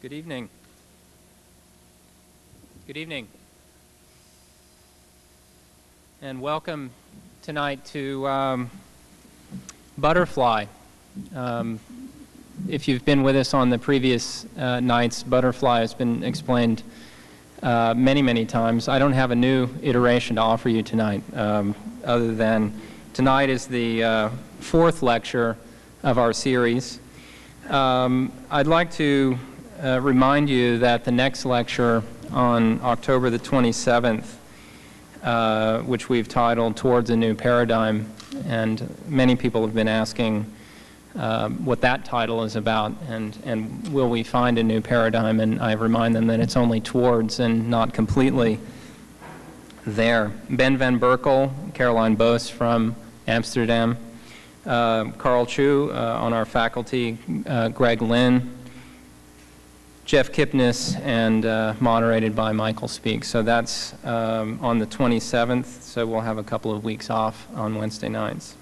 Good evening. Good evening. And welcome tonight to Butterfly. If you've been with us on the previous nights, Butterfly has been explained many times. I don't have a new iteration to offer you tonight, other than tonight is the fourth lecture of our series. I'd like to remind you that the next lecture on October the 27th, which we've titled Towards a New Paradigm, and many people have been asking what that title is about, and will we find a new paradigm, and I remind them that it's only towards and not completely there. Ben van Berkel, Caroline Boos from Amsterdam, Carl Chu on our faculty, Greg Lynn, Jeff Kipnis, and moderated by Michael Speak. So that's on the 27th, so we'll have a couple of weeks off on Wednesday nights.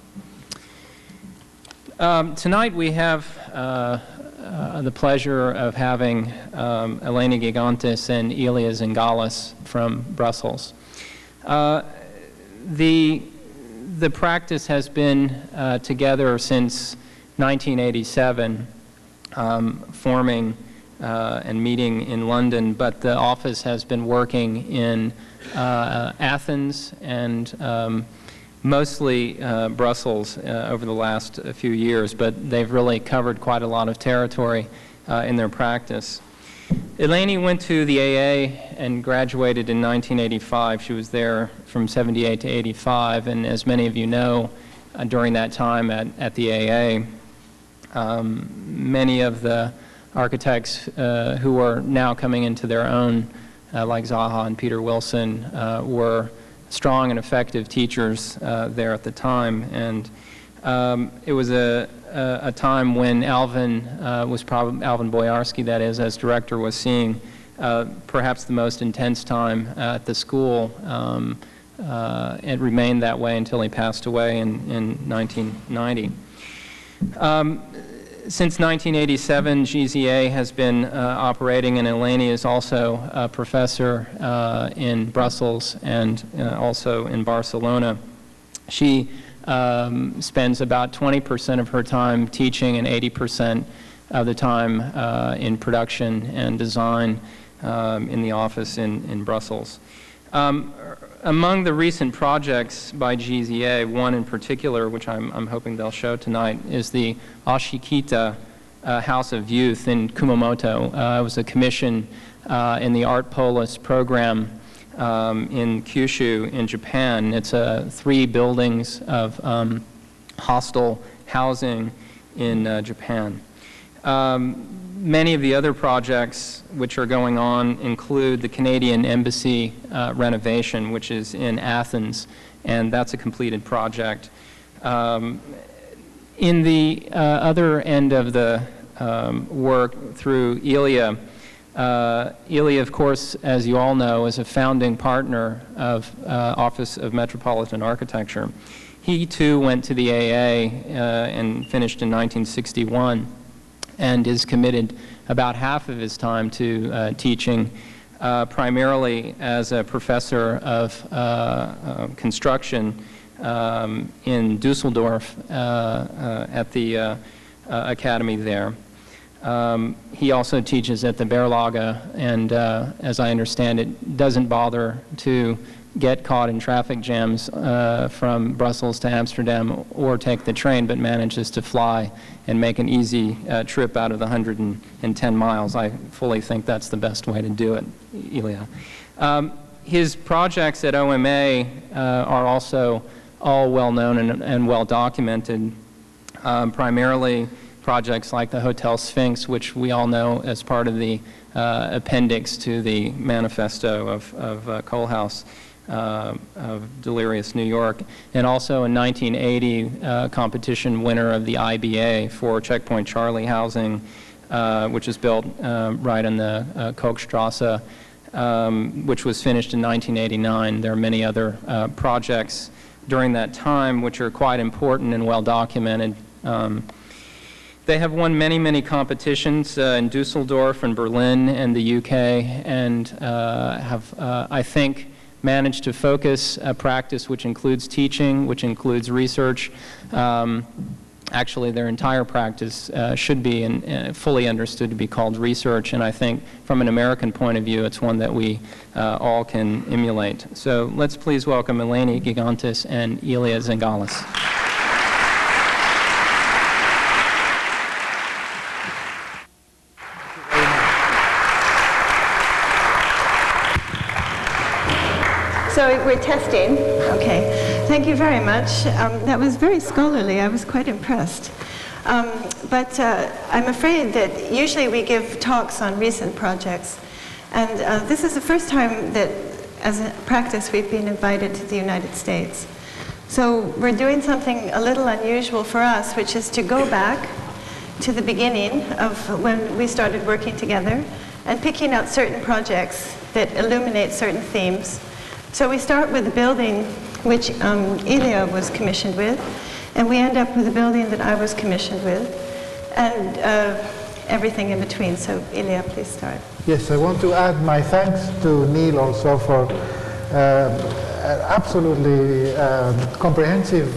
Tonight we have the pleasure of having Eleni Gigantes and Elia Zenghelis from Brussels. The practice has been together since 1987, forming and meeting in London, but the office has been working in Athens and mostly Brussels over the last few years, but they've really covered quite a lot of territory in their practice. Eleni went to the AA and graduated in 1985. She was there from 78 to 85, and as many of you know, during that time at the AA, many of the architects who are now coming into their own, like Zaha and Peter Wilson, were strong and effective teachers there at the time. And it was a time when Alvin Boyarsky, that is, as director, was seeing perhaps the most intense time at the school. It remained that way until he passed away in 1990. Since 1987, GZA has been operating, and Eleni is also a professor in Brussels and also in Barcelona. She spends about 20% of her time teaching and 80% of the time in production and design in the office in Brussels. Among the recent projects by GZA, one in particular, which I'm hoping they'll show tonight, is the Ashikita House of Youth in Kumamoto. It was a commission in the Art Polis program in Kyushu in Japan. It's 3 buildings of hostel housing in Japan. Many of the other projects which are going on include the Canadian Embassy renovation, which is in Athens, and that's a completed project. In the other end of the work through Elia, Elia, of course, as you all know, is a founding partner of Office of Metropolitan Architecture. He too went to the AA and finished in 1961. And is committed about half of his time to teaching, primarily as a professor of construction in Dusseldorf at the academy there. He also teaches at the Berlage, and as I understand it, doesn't bother to get caught in traffic jams from Brussels to Amsterdam or take the train, but manages to fly and make an easy trip out of the 110 miles. I fully think that's the best way to do it, Elia. His projects at OMA are also all well known and well documented, primarily projects like the Hotel Sphinx, which we all know as part of the appendix to the manifesto of Kohlhaas. Of Delirious New York, and also in 1980 competition winner of the IBA for Checkpoint Charlie housing, which is built right on the Kochstrasse, which was finished in 1989. There are many other projects during that time which are quite important and well documented. They have won many, many competitions in Dusseldorf and Berlin and the UK, and have, I think, managed to focus a practice which includes teaching, which includes research. Actually, their entire practice should be fully understood to be called research, and I think from an American point of view, it's one that we all can emulate. So let's please welcome Eleni, Gigantes, and Elia Zenghelis. So we're testing. Okay. Thank you very much. That was very scholarly. I was quite impressed. But I'm afraid that usually we give talks on recent projects. And this is the first time that, as a practice, we've been invited to the United States. So we're doing something a little unusual for us, which is to go back to the beginning of when we started working together and picking out certain projects that illuminate certain themes. So we start with the building which Elia was commissioned with, and we end up with a building that I was commissioned with, and everything in between. So Elia, please start. Yes, I want to add my thanks to Neil also for an absolutely comprehensive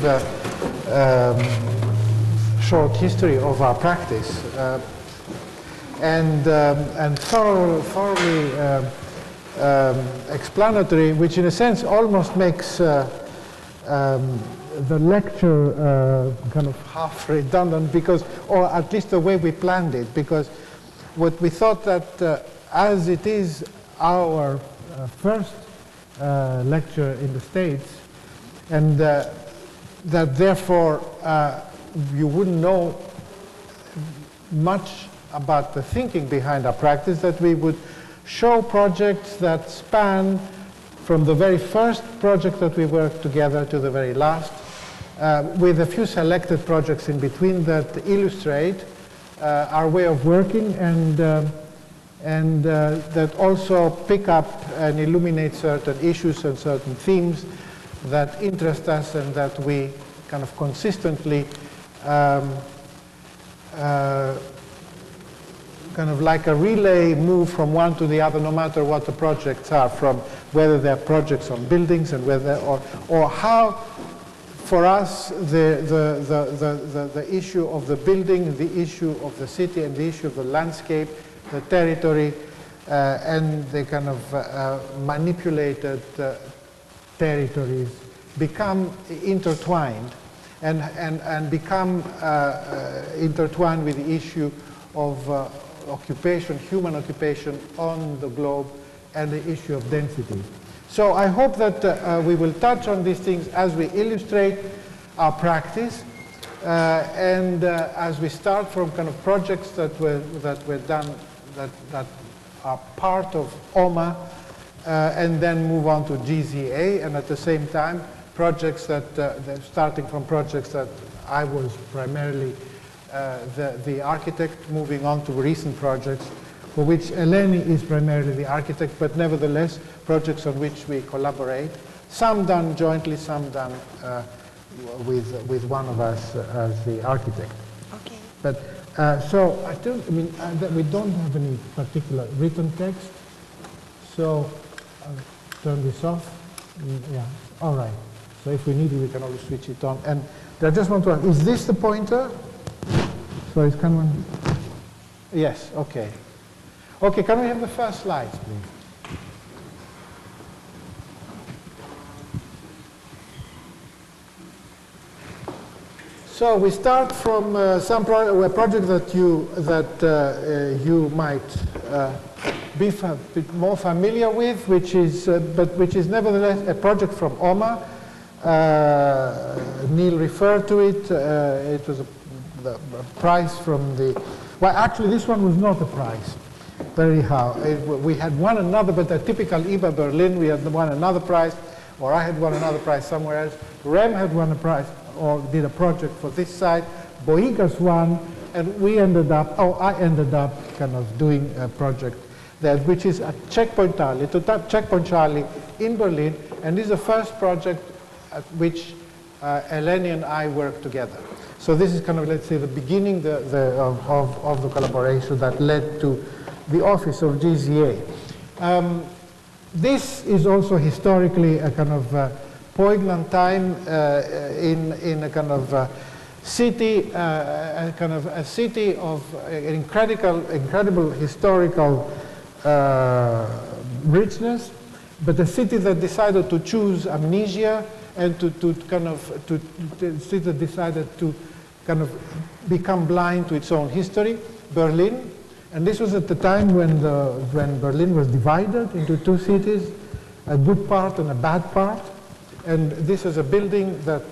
short history of our practice, and thoroughly explanatory, which in a sense almost makes the lecture kind of half redundant, because, or at least the way we planned it, because what we thought that as it is our first lecture in the States, and that therefore you wouldn't know much about the thinking behind our practice, that we would show projects that span from the very first project that we worked together to the very last, with a few selected projects in between that illustrate our way of working, and that also pick up and illuminate certain issues and certain themes that interest us, and that we kind of consistently kind of like a relay move from one to the other, no matter what the projects are, from whether they're projects on buildings and whether, or how, for us, the issue of the building, the issue of the city, and the issue of the landscape, the territory, and the kind of manipulated territories become intertwined, and become intertwined with the issue of occupation, human occupation on the globe, and the issue of density. So I hope that we will touch on these things as we illustrate our practice, and as we start from kind of projects that were done, that are part of OMA, and then move on to GZA, and at the same time projects that, starting from projects that I was primarily the architect, moving on to recent projects for which Eleni is primarily the architect, but nevertheless projects on which we collaborate, some done jointly, some done with one of us as the architect. Okay. But so we don't have any particular written text, so I'll turn this off. Yeah, all right. So if we need it, we can always switch it on. And I just want to ask, is this the pointer? So it's kind of, yes, okay. Okay, can we have the first slides, please? So we start from a project that you might be a bit more familiar with, which is, but which is nevertheless a project from OMA. Neil referred to it. It was the prize from the, well, actually this one was not a prize. But anyhow, we had won another, but a typical IBA Berlin, we had won another prize, or I had won another prize somewhere else. Rem had won a prize, or did a project for this side. Boigas won, and we ended up, I ended up kind of doing a project there, which is at Checkpoint Charlie in Berlin, and this is the first project at which Eleni and I worked together. So this is kind of, let's say, the beginning of the collaboration that led to the office of GZA. This is also historically a kind of poignant time in a kind of city, a city of incredible historical richness, but a city that decided to choose amnesia and to city that decided to kind of become blind to its own history. Berlin, and this was at the time when Berlin was divided into two cities, a good part and a bad part. And this is a building that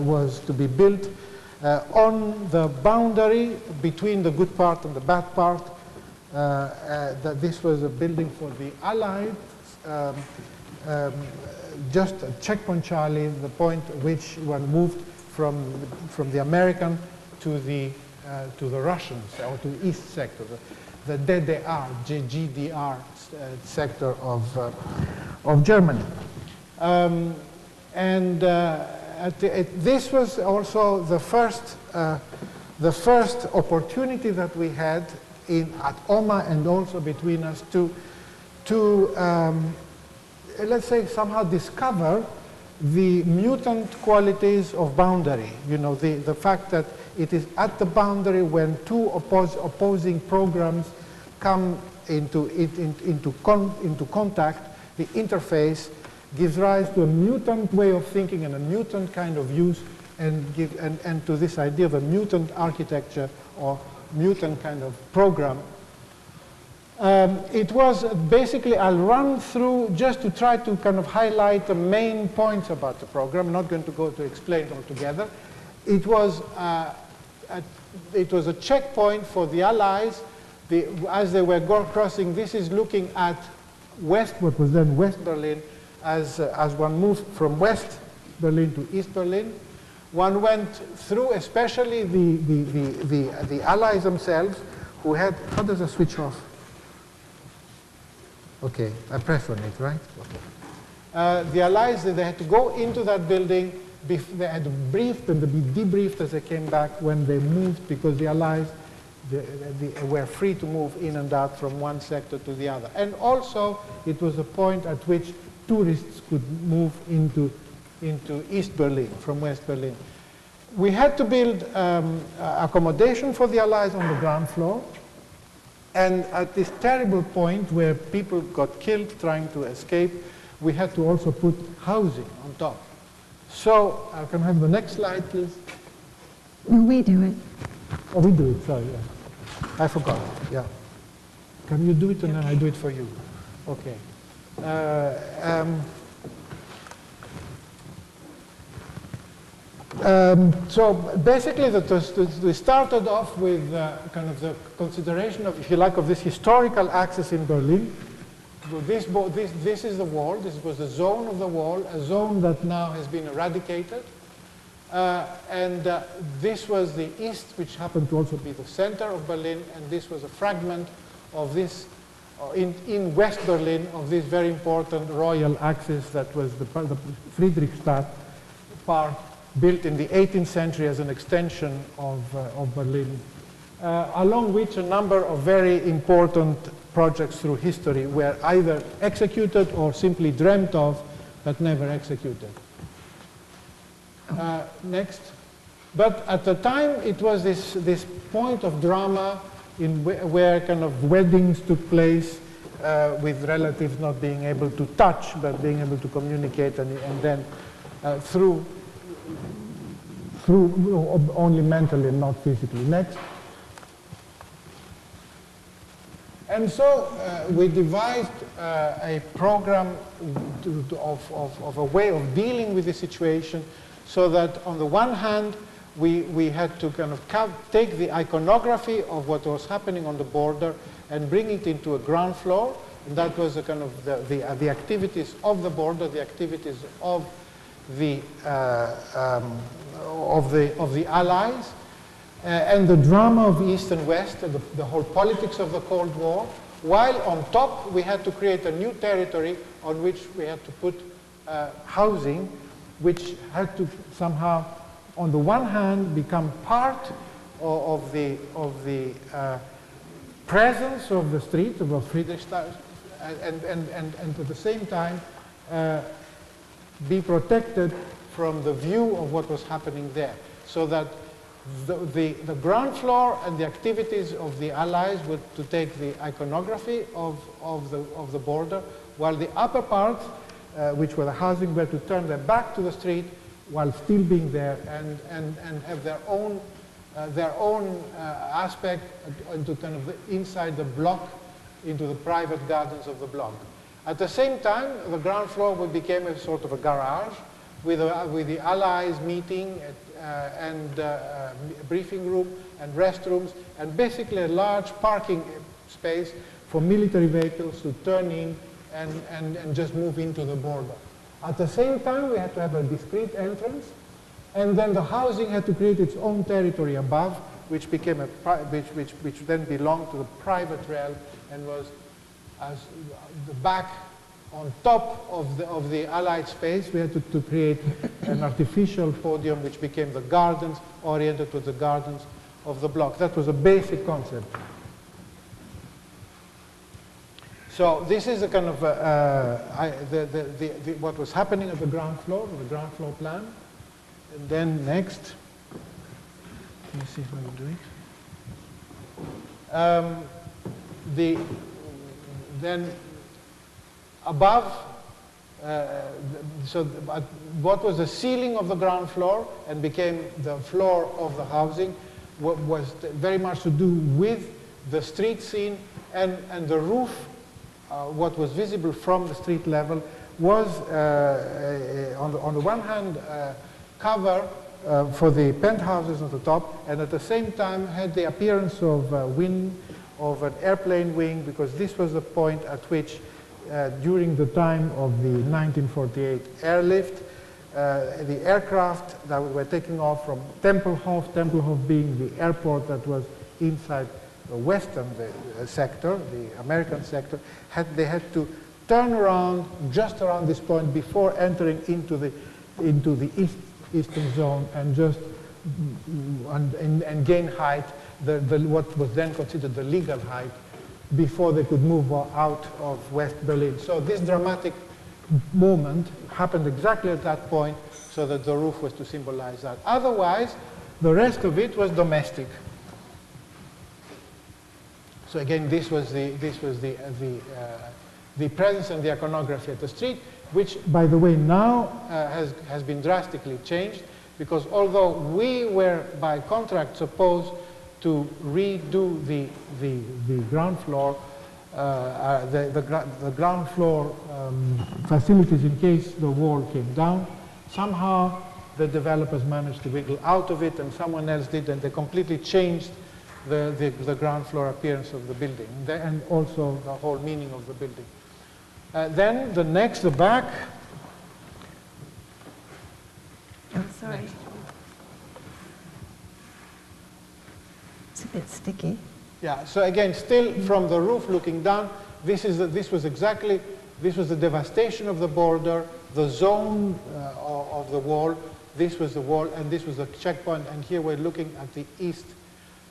was to be built on the boundary between the good part and the bad part. That this was a building for the Allies, just at Checkpoint Charlie, the point at which one moved from the American to the Russians, or to the East sector, the DDR, GDR sector of Germany. This was also the first opportunity that we had at OMA and also between us to let's say, somehow discover the mutant qualities of boundary. You know, the fact that it is at the boundary when two opposing programs come into contact, the interface gives rise to a mutant way of thinking and a mutant kind of use, and to this idea of a mutant architecture or mutant kind of program. It was basically, I'll run through just to try to kind of highlight the main points about the program. I'm not going to go to explain it all together. It was a checkpoint for the Allies. As they were crossing, this is looking at what was then West Berlin, as one moved from West Berlin to East Berlin. One went through, especially the Allies themselves, who had, how does it switch off? Okay, I press on it, right? Okay. The Allies, they had to go into that building. They had to brief and to be debriefed as they came back when they moved, because the Allies they were free to move in and out from one sector to the other. And also, it was a point at which tourists could move into East Berlin from West Berlin. We had to build accommodation for the Allies on the ground floor. And at this terrible point where people got killed trying to escape, we had to also put housing on top. So, I can have the next slide, please. No, we do it. Oh, we do it, sorry. Yeah. I forgot, yeah. Can you do it and then I do it for you? Okay. So basically, we started off with kind of the consideration of, if you like, of this historical axis in Berlin. This is the wall. This was the zone of the wall, a zone that now has been eradicated. This was the east, which happened to also be the center of Berlin, and this was a fragment of this, in West Berlin, of this very important royal axis that was the Friedrichstadt part, built in the 18th century as an extension of Berlin, along which a number of very important projects through history were either executed or simply dreamt of, but never executed. Next. But at the time, it was this point of drama where kind of weddings took place with relatives not being able to touch, but being able to communicate, and then through only mentally and not physically. Next. And so we devised a program of a way of dealing with the situation, so that on the one hand, we had to kind of take the iconography of what was happening on the border and bring it into a ground floor. And that was a kind of the activities of the border, the activities of the Allies, and the drama of East and West, the whole politics of the Cold War, while on top we had to create a new territory on which we had to put housing, which had to somehow on the one hand, become part of the presence of the street, of Friedrichstraße, and at the same time be protected from the view of what was happening there. So that the ground floor and the activities of the Allies were to take the iconography of the border, while the upper parts, which were the housing, were to turn their back to the street while still being there and have their own aspect into kind of inside the block, into the private gardens of the block. At the same time, the ground floor became a sort of a garage with the Allies meeting and briefing room and restrooms, and basically a large parking space for military vehicles to turn in and just move into the border. At the same time, we had to have a discrete entrance, and then the housing had to create its own territory above, which became which then belonged to the private realm and was as the back on top of the Allied space. We had to create an artificial podium, which became the gardens, oriented to the gardens of the block. That was a basic concept. So this is a kind of what was happening at the ground floor plan. And then next, let me see if I can do it. Then above, so what was the ceiling of the ground floor and became the floor of the housing was very much to do with the street scene, and the roof, what was visible from the street level, was on the one hand cover for the penthouses at the top, and at the same time had the appearance of an airplane wing, because this was the point at which during the time of the 1948 airlift, the aircraft that were taking off from Tempelhof being the airport that was inside the western sector, the American sector, they had to turn around just around this point before entering into the eastern zone and just and gain height, what was then considered the legal height, before they could move out of West Berlin. So this dramatic moment happened exactly at that point, so that the roof was to symbolize that. Otherwise, the rest of it was domestic. So again, this was the presence and the iconography at the street, which, by the way, now has been drastically changed, because although we were by contract supposed to redo the ground floor, the ground floor facilities in case the wall came down, somehow the developers managed to wiggle out of it, and someone else did, and they completely changed the ground floor appearance of the building, and also the whole meaning of the building. Then the back. Oh, sorry. It's a bit sticky. Yeah, so again, still from the roof looking down, this was the devastation of the border, the zone of the wall. This was the wall, and this was the checkpoint, and here we're looking at the East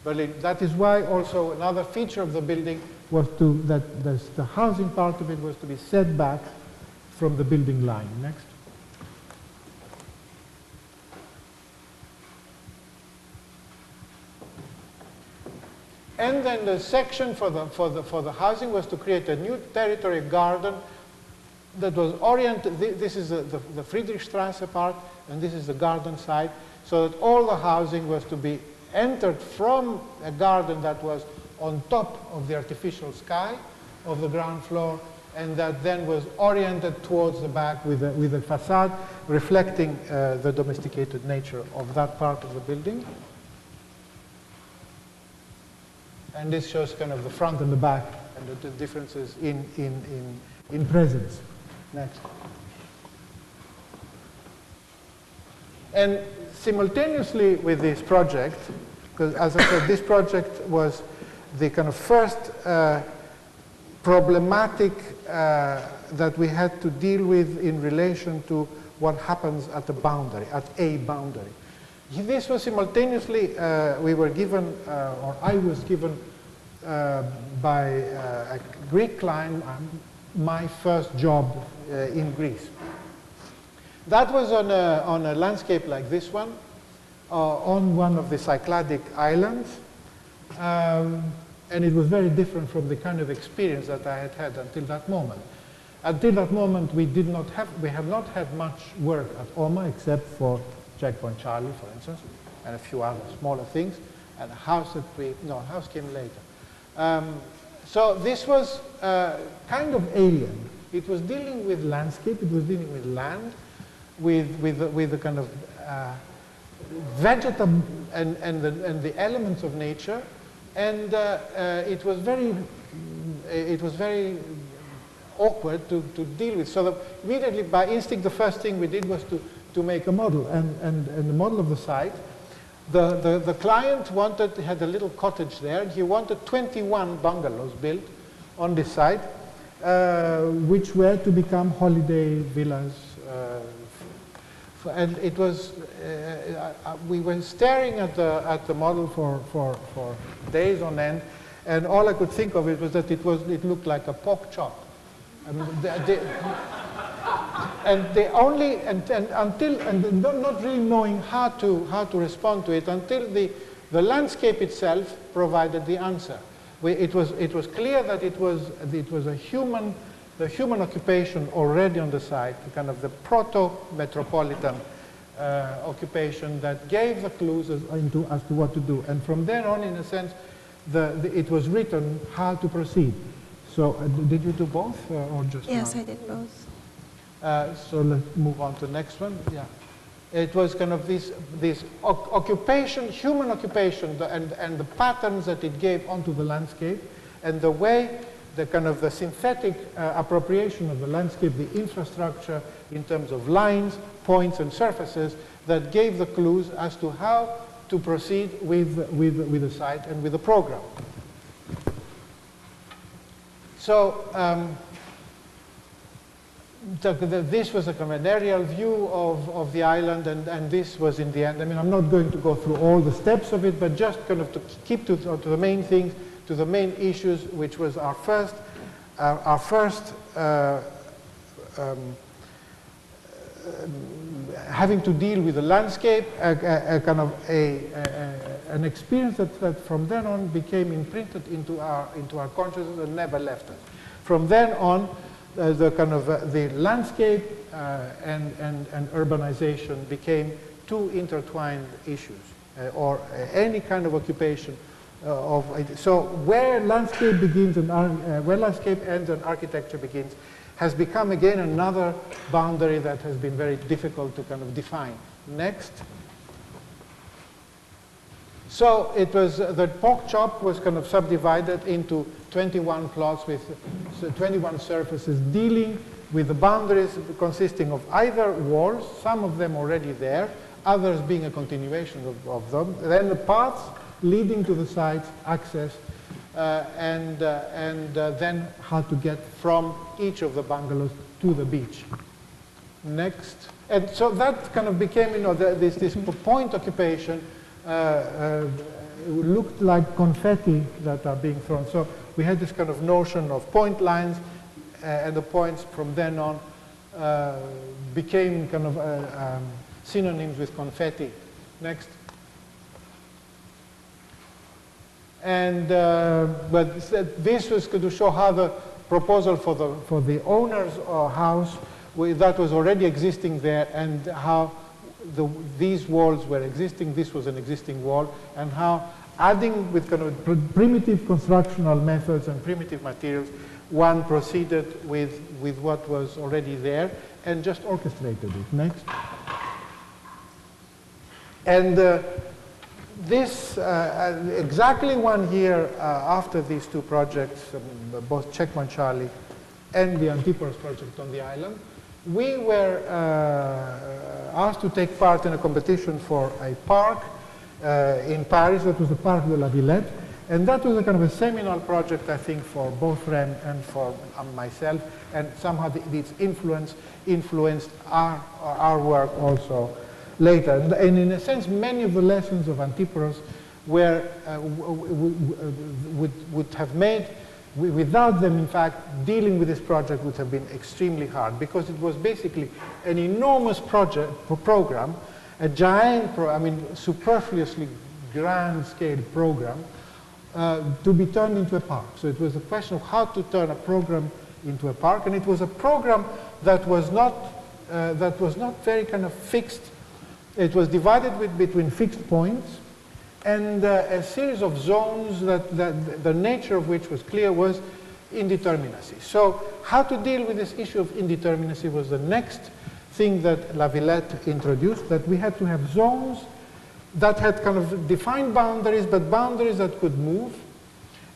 Berlin. That is why also another feature of the building was that the housing part of it was to be set back from the building line. Next. And then the section for the housing was to create a new territory garden that was oriented. This is the Friedrichstraße part, and this is the garden side, so that all the housing was to be entered from a garden that was on top of the artificial sky of the ground floor, and that then was oriented towards the back with a facade reflecting the domesticated nature of that part of the building. And this shows kind of the front and the back and the differences in presence. Next. And simultaneously with this project, because as I said, this project was the kind of first problematic that we had to deal with in relation to what happens at the boundary, at a boundary. This was simultaneously, we were given, or I was given by a Greek client, my first job in Greece. That was on a landscape like this one, on one of the Cycladic islands. And it was very different from the kind of experience that I had had until that moment. Until that moment, we have not had much work at OMA except for Checkpoint Charlie, for instance, and a few other smaller things, and a house that a house came later. So this was kind of alien. It was dealing with landscape, it was dealing with land, with the kind of vegetal and the elements of nature, and it was very awkward to deal with. So immediately, by instinct, the first thing we did was to make a model, and the model of the site. The client had a little cottage there. He wanted 21 bungalows built on this site, which were to become holiday villas. And it was, we were staring at the model for days on end, and all I could think of it was that it looked like a pork chop. I mean, not really knowing how to respond to it until the landscape itself provided the answer. It was clear that it was the human occupation already on the site, kind of the proto-metropolitan occupation that gave the clues as to what to do. And from then on, in a sense, it was written how to proceed. So did you do both or just one? Yes, I did both. So let's move on to the next one. Yeah, it was kind of this occupation, human occupation, and the patterns that it gave onto the landscape, and the way the kind of the synthetic appropriation of the landscape, the infrastructure in terms of lines, points, and surfaces that gave the clues as to how to proceed with the site and with the program. So this was a kind of an aerial view of the island, and this was in the end. I mean, I'm not going to go through all the steps of it, but just kind of to keep to the main things, to the main issues, which was our first having to deal with the landscape, an experience that from then on became imprinted into our consciousness and never left us. From then on, the landscape and urbanization became two intertwined issues, or any kind of occupation so where landscape begins and where landscape ends and architecture begins has become again another boundary that has been very difficult to kind of define. Next. So it was, the pork chop was kind of subdivided into 21 plots with 21 surfaces dealing with the boundaries consisting of either walls, some of them already there, others being a continuation of them, then the paths leading to the site, access, and then how to get from each of the bungalows to the beach. Next. And so that kind of became, this point occupation looked like confetti that are being thrown. So we had this kind of notion of point lines, and the points from then on became kind of synonyms with confetti. Next. And but this was to show how the proposal for the owner's house that was already existing there, and how these walls were existing. This was an existing wall, and how adding with kind of primitive constructional methods and primitive materials, one proceeded with what was already there and just orchestrated it. Next. And this, exactly 1 year after these two projects, both Checkpoint Charlie and the Antipolis project on the island, we were asked to take part in a competition for a park in Paris. That was the Parc de la Villette. And that was a kind of a seminal project, I think, for both Rem and for myself. And somehow its influence influenced our work also later. And in a sense, many of the lessons of Antiporos were, would have made, without them, in fact, dealing with this project would have been extremely hard, because it was basically an enormous program, a giant, superfluously grand-scale program, to be turned into a park. So it was a question of how to turn a program into a park, and it was a program that was not very kind of fixed. It was divided between fixed points and a series of zones that the nature of which was clear was indeterminacy. So how to deal with this issue of indeterminacy was the next thing that La Villette introduced, that we had to have zones that had kind of defined boundaries, but boundaries that could move,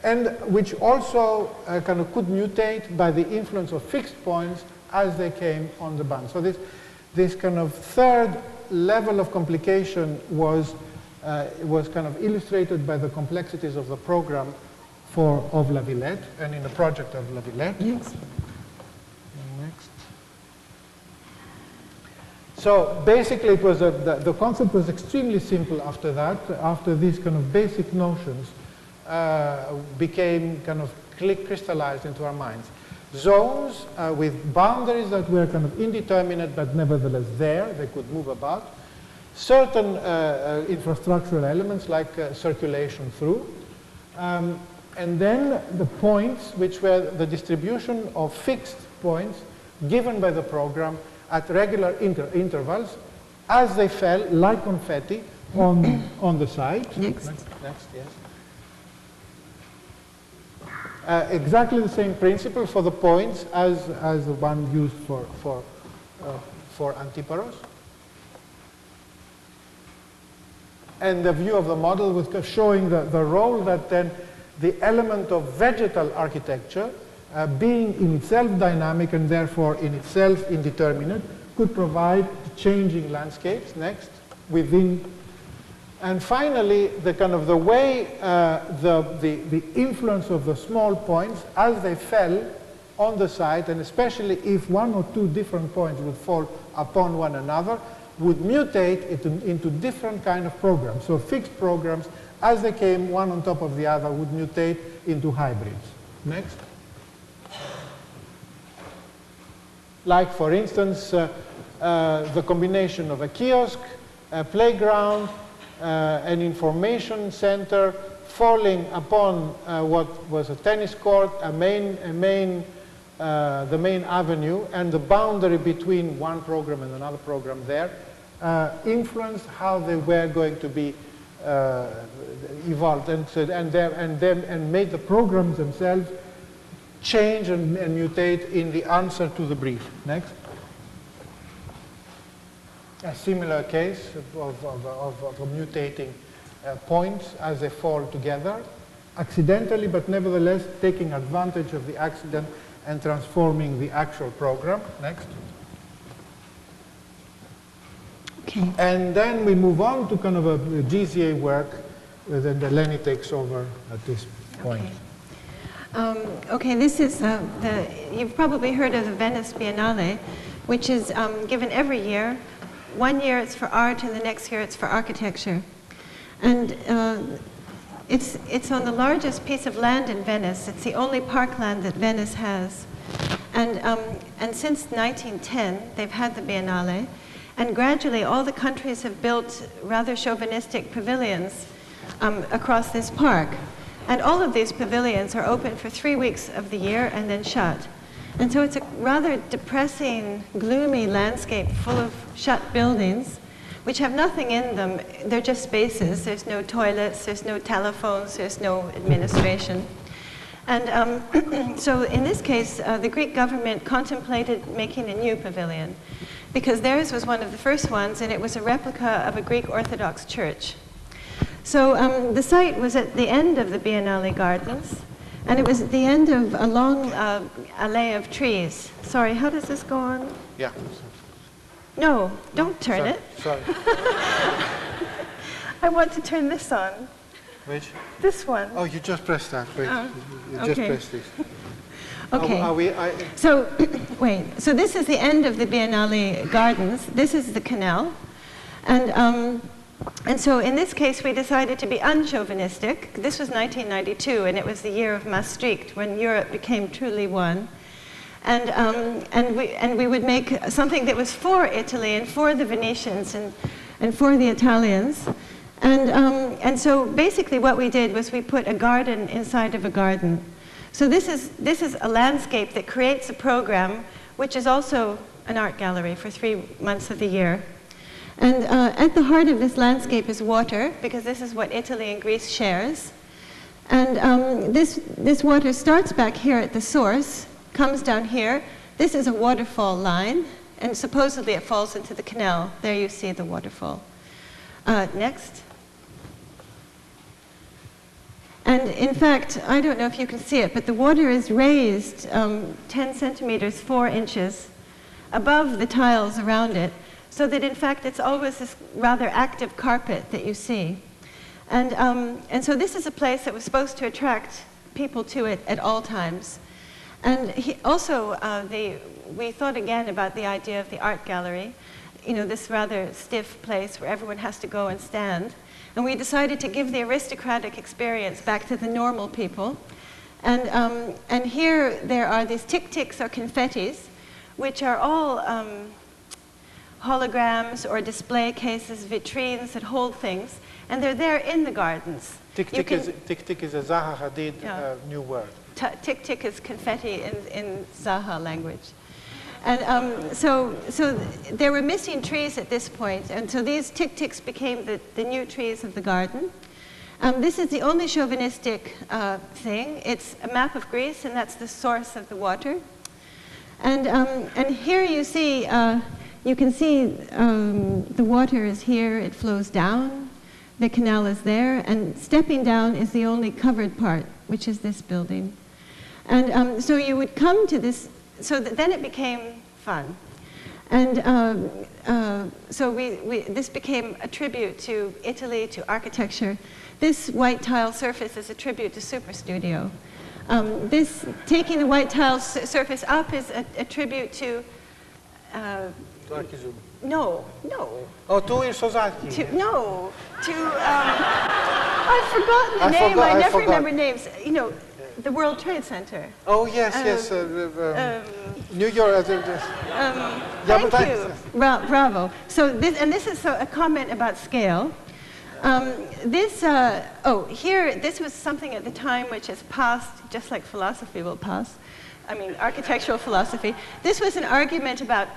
and which also kind of could mutate by the influence of fixed points as they came on the band. So this kind of third level of complication was kind of illustrated by the complexities of the program of La Villette, and in the project of La Villette. Yes. Next. So basically, it was the concept was extremely simple after that. After these kind of basic notions became kind of crystallized into our minds. Zones with boundaries that were kind of indeterminate, but nevertheless there, they could move about. Certain infrastructural elements like circulation through. And then the points, which were the distribution of fixed points given by the program at regular intervals as they fell, like confetti, on the site. Next, yes. Exactly the same principle for the points as the one used for Antiporos. And the view of the model was showing the role that then the element of vegetal architecture, being in itself dynamic and therefore in itself indeterminate, could provide changing landscapes. Next, within. And finally, the way the influence of the small points as they fell on the site, and especially if one or two different points would fall upon one another, would mutate into different kind of programs. So fixed programs, as they came one on top of the other, would mutate into hybrids. Next. Like, for instance, the combination of a kiosk, a playground, an information center falling upon what was a tennis court, the main avenue, and the boundary between one program and another program there influenced how they were going to be evolved, and made the programs themselves change and mutate in the answer to the brief. Next. A similar case of mutating points as they fall together, accidentally, but nevertheless taking advantage of the accident and transforming the actual program. Next. Okay. And then we move on to kind of a GZA work that Eleni takes over at this point. Okay, this is you've probably heard of the Venice Biennale, which is given every year. One year it's for art, and the next year it's for architecture. And it's on the largest piece of land in Venice. It's the only parkland that Venice has. And since 1910, they've had the Biennale. And gradually, all the countries have built rather chauvinistic pavilions across this park. And all of these pavilions are open for 3 weeks of the year and then shut. And so it's a rather depressing, gloomy landscape full of shut buildings, which have nothing in them. They're just spaces. There's no toilets, there's no telephones, there's no administration. And so in this case, the Greek government contemplated making a new pavilion, because theirs was one of the first ones, and it was a replica of a Greek Orthodox church. So the site was at the end of the Biennale Gardens, and it was at the end of a long alley of trees. Sorry, how does this go on? Yeah. No, don't turn it. Sorry. I want to turn this on. Which? This one. Oh, you just pressed that. Wait, you just pressed this. Okay. So, wait. So this is the end of the Biennale Gardens. This is the canal. And so in this case, we decided to be unchauvinistic. This was 1992, and it was the year of Maastricht, when Europe became truly one. And we would make something that was for Italy and for the Venetians and for the Italians. And so basically what we did was we put a garden inside of a garden. So this is a landscape that creates a program, which is also an art gallery for 3 months of the year. And at the heart of this landscape is water, because this is what Italy and Greece shares. And this water starts back here at the source, comes down here. This is a waterfall line, and supposedly it falls into the canal. There you see the waterfall. Next. And in fact, I don't know if you can see it, but the water is raised 10 centimeters, 4 inches above the tiles around it, so that in fact it's always this rather active carpet that you see. And so this is a place that was supposed to attract people to it at all times. And we thought again about the idea of the art gallery, this rather stiff place where everyone has to go and stand. And we decided to give the aristocratic experience back to the normal people. And here there are these tick-ticks or confettis, which are all holograms or display cases, vitrines that hold things, and they're there in the gardens. Tick-tick is a Zaha Hadid new word. Tick-tick is confetti in Zaha language. And so there were missing trees at this point, and so these tick-ticks became the new trees of the garden. This is the only chauvinistic thing. It's a map of Greece, and that's the source of the water. And here you can see the water is here, it flows down, the canal is there, and stepping down is the only covered part, which is this building. And so you would come to this, so then it became fun. And so this became a tribute to Italy, to architecture. This white tile surface is a tribute to Super Studio. This taking the white tile surface up is a tribute to No. Oh, to Il Sosaki. I've forgotten the name. I never remember names. The World Trade Center. Oh, yes. New York. Thank you. Bravo. So this is a comment about scale. This was something at the time which has passed, just like philosophy will pass. Architectural philosophy. This was an argument about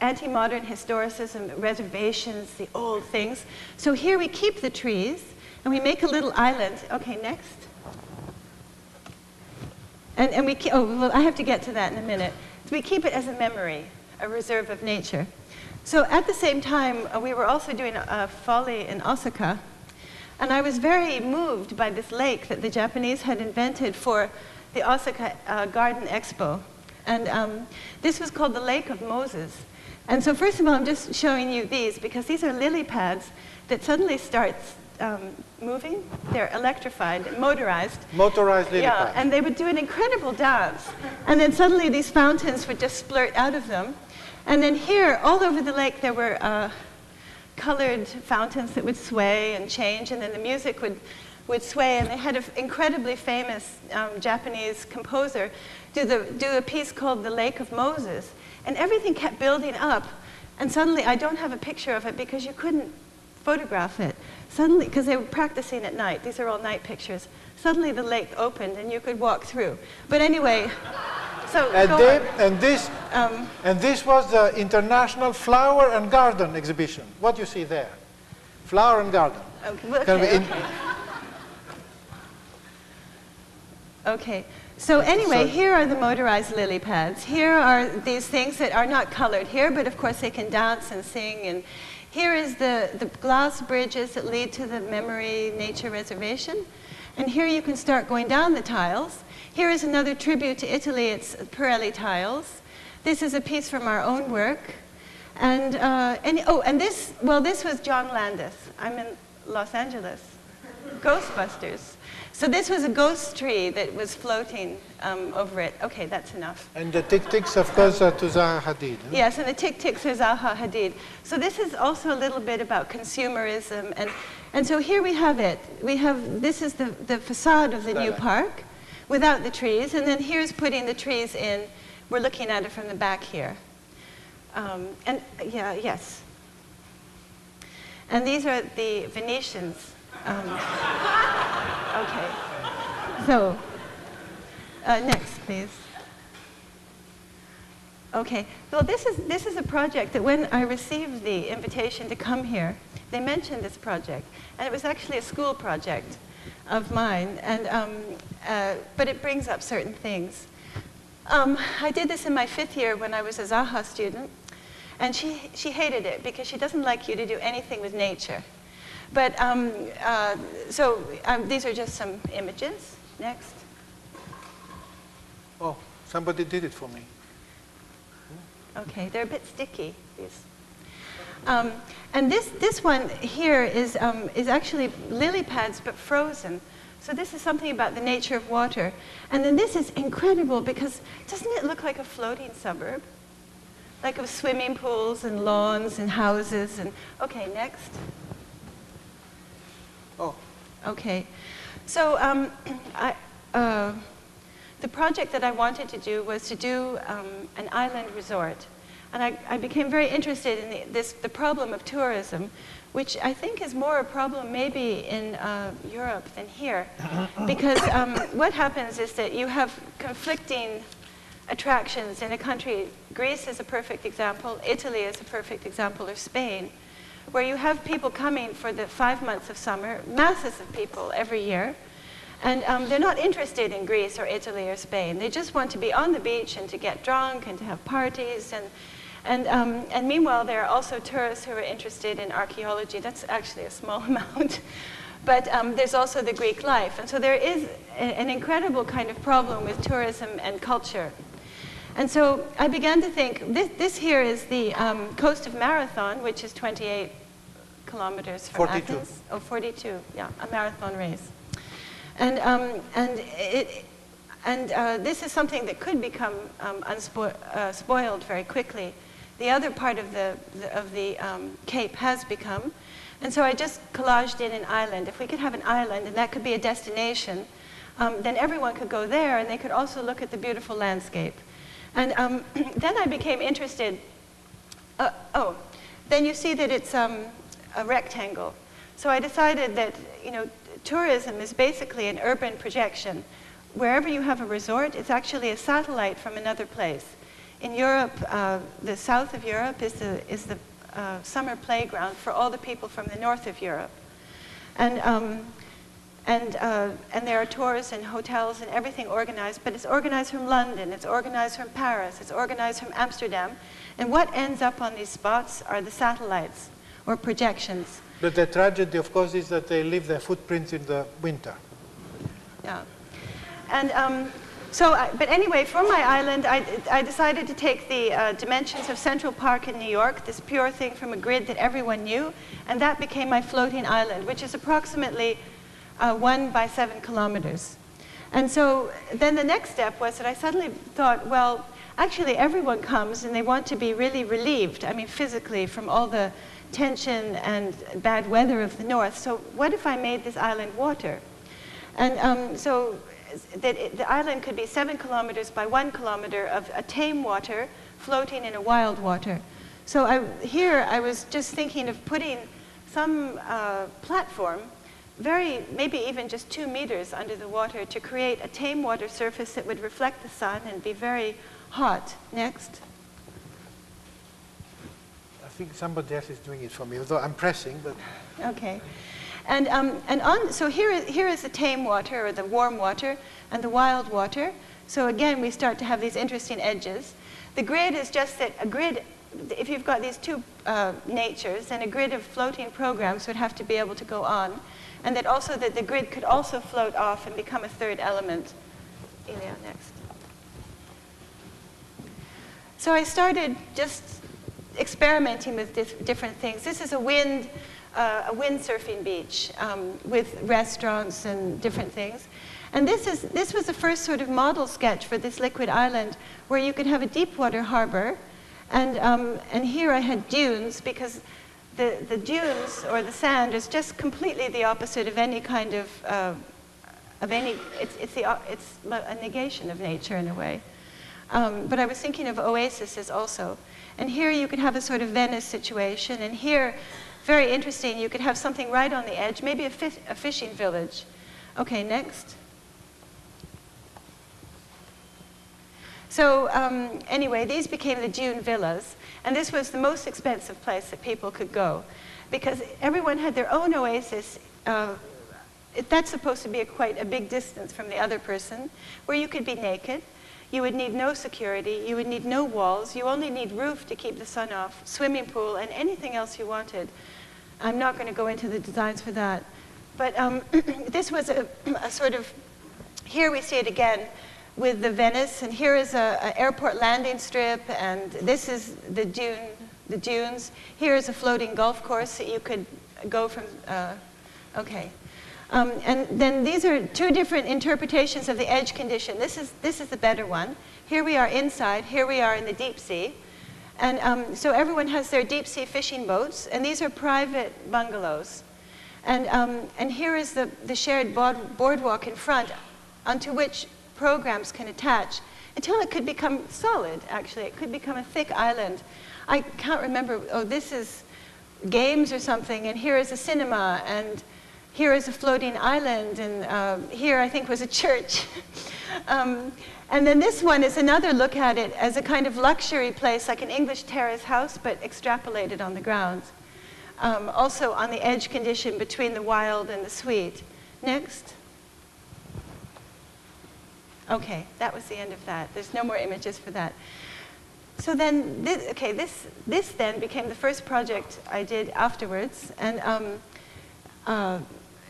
anti-modern historicism, reservations, the old things. So here we keep the trees, and we make a little island. Okay, next. And I have to get to that in a minute. So we keep it as a memory, a reserve of nature. So at the same time, we were also doing a folly in Osaka, and I was very moved by this lake that the Japanese had invented for the Osaka Garden Expo. And this was called the Lake of Moses. And so first of all, I'm just showing you these, because these are lily pads that suddenly start moving. They're electrified, motorized. Motorized lily pads. And they would do an incredible dance. And then suddenly these fountains would just splurt out of them. And then here, all over the lake, there were colored fountains that would sway and change, and then the music would sway. And they had an incredibly famous Japanese composer do a piece called The Lake of Moses. And everything kept building up. And suddenly, I don't have a picture of it because you couldn't photograph it. Suddenly, because they were practicing at night. These are all night pictures. Suddenly, the lake opened and you could walk through. But anyway, so and this was the International Flower and Garden Exhibition. What you see there? Flower and garden. Okay. So anyway, here are the motorized lily pads. Here are these things that are not colored here, but of course they can dance and sing. And here is the glass bridges that lead to the Memory Nature Reservation. And here you can start going down the tiles. Here is another tribute to Italy. It's Pirelli tiles. This is a piece from our own work. And this was John Landis. I'm in Los Angeles. Ghostbusters. So this was a ghost tree that was floating over it. Okay, that's enough. And the tick-ticks, of course, are to Zaha Hadid. Huh? Yes, and the tick-ticks are Zaha Hadid. So this is also a little bit about consumerism. And so here we have it. This is the facade of the new park without the trees. And then here's putting the trees in. We're looking at it from the back here. Yes. And these are the Venetians. Okay. So, next, please. Okay. Well, this is a project that when I received the invitation to come here, they mentioned this project, and it was actually a school project of mine, and but it brings up certain things. I did this in my 5th year when I was a Zaha student, and she hated it because she doesn't like you to do anything with nature. But these are just some images. Next. Oh, somebody did it for me. Okay, they're a bit sticky, these. And this one here is actually lily pads, but frozen. So this is something about the nature of water. And then this is incredible because doesn't it look like a floating suburb? Like of swimming pools and lawns and houses and, okay, next. Oh. Okay. So the project that I wanted to do was to do an island resort. And I became very interested in the problem of tourism, which I think is more a problem maybe in Europe than here. Because what happens is that you have conflicting attractions in a country. Greece is a perfect example, Italy is a perfect example, or Spain, where you have people coming for the 5 months of summer, masses of people every year, and they're not interested in Greece or Italy or Spain. They just want to be on the beach and to get drunk and to have parties. And meanwhile, there are also tourists who are interested in archaeology. That's actually a small amount. But there's also the Greek life. And so there is an incredible kind of problem with tourism and culture. And so I began to think, this here is the coast of Marathon, which is 28 kilometers from 42. Athens. Oh, 42, yeah, a marathon race. And this is something that could become spoiled very quickly. The other part of the Cape has become. And so I just collaged in an island. If we could have an island, and that could be a destination, then everyone could go there, and they could also look at the beautiful landscape. And then I became interested. Then you see that it's a rectangle. So I decided that, tourism is basically an urban projection. Wherever you have a resort, it's actually a satellite from another place. In Europe, the south of Europe is the summer playground for all the people from the north of Europe. And there are tours and hotels and everything organized, but it's organized from London, it's organized from Paris, it's organized from Amsterdam. And what ends up on these spots are the satellites or projections. But the tragedy, of course, is that they leave their footprints in the winter. Yeah. And but anyway, for my island, I decided to take the dimensions of Central Park in New York, this pure thing from a grid that everyone knew, and that became my floating island, which is approximately 1 by 7 kilometers. And so then the next step was that I suddenly thought, well, actually everyone comes and they want to be really relieved, I mean physically, from all the tension and bad weather of the north. So what if I made this island water? And so that the island could be 7 kilometers by 1 kilometer of a tame water floating in a wild water. So here I was just thinking of putting some platform, maybe even just 2 meters under the water, to create a tame water surface that would reflect the sun and be very hot. Next. I think somebody else is doing it for me, although I'm pressing, but... Okay. So here is the tame water, or the warm water, and the wild water. So again, we start to have these interesting edges. The grid is just that a grid, if you've got these two natures, then a grid of floating programs would have to be able to go on. And that also that the grid could also float off and become a third element. Elia, next. So I started just experimenting with different things. This is a wind a windsurfing beach with restaurants and different things. And this was the first sort of model sketch for this liquid island where you could have a deep water harbor. And here I had dunes because the dunes or the sand is just completely the opposite of any kind of any, it's a negation of nature in a way. But I was thinking of oases also. And here you could have a sort of Venice situation. And here, very interesting, you could have something right on the edge, maybe a fishing village. Okay, next. So anyway, these became the dune villas. And this was the most expensive place that people could go because everyone had their own oasis. That's supposed to be quite a big distance from the other person, where you could be naked. You would need no security. You would need no walls. You only need roof to keep the sun off, swimming pool, and anything else you wanted. I'm not going to go into the designs for that. But this was a sort of, here we see it again with the Venice, and here is an airport landing strip, and this is the dunes. Here is a floating golf course that you could go from, okay. And then these are two different interpretations of the edge condition. This is the better one. Here we are inside, here we are in the deep sea. And so everyone has their deep sea fishing boats, and these are private bungalows. And here is the shared boardwalk in front onto which programs can attach until it could become solid, actually. It could become a thick island. I can't remember, oh, this is games or something, and here is a cinema, and here is a floating island, and here I think was a church. And then this one is another look at it as a kind of luxury place, like an English terrace house, but extrapolated on the grounds. Also on the edge condition between the wild and the sweet. Next. Okay, that was the end of that. There's no more images for that. So then, this then became the first project I did afterwards, and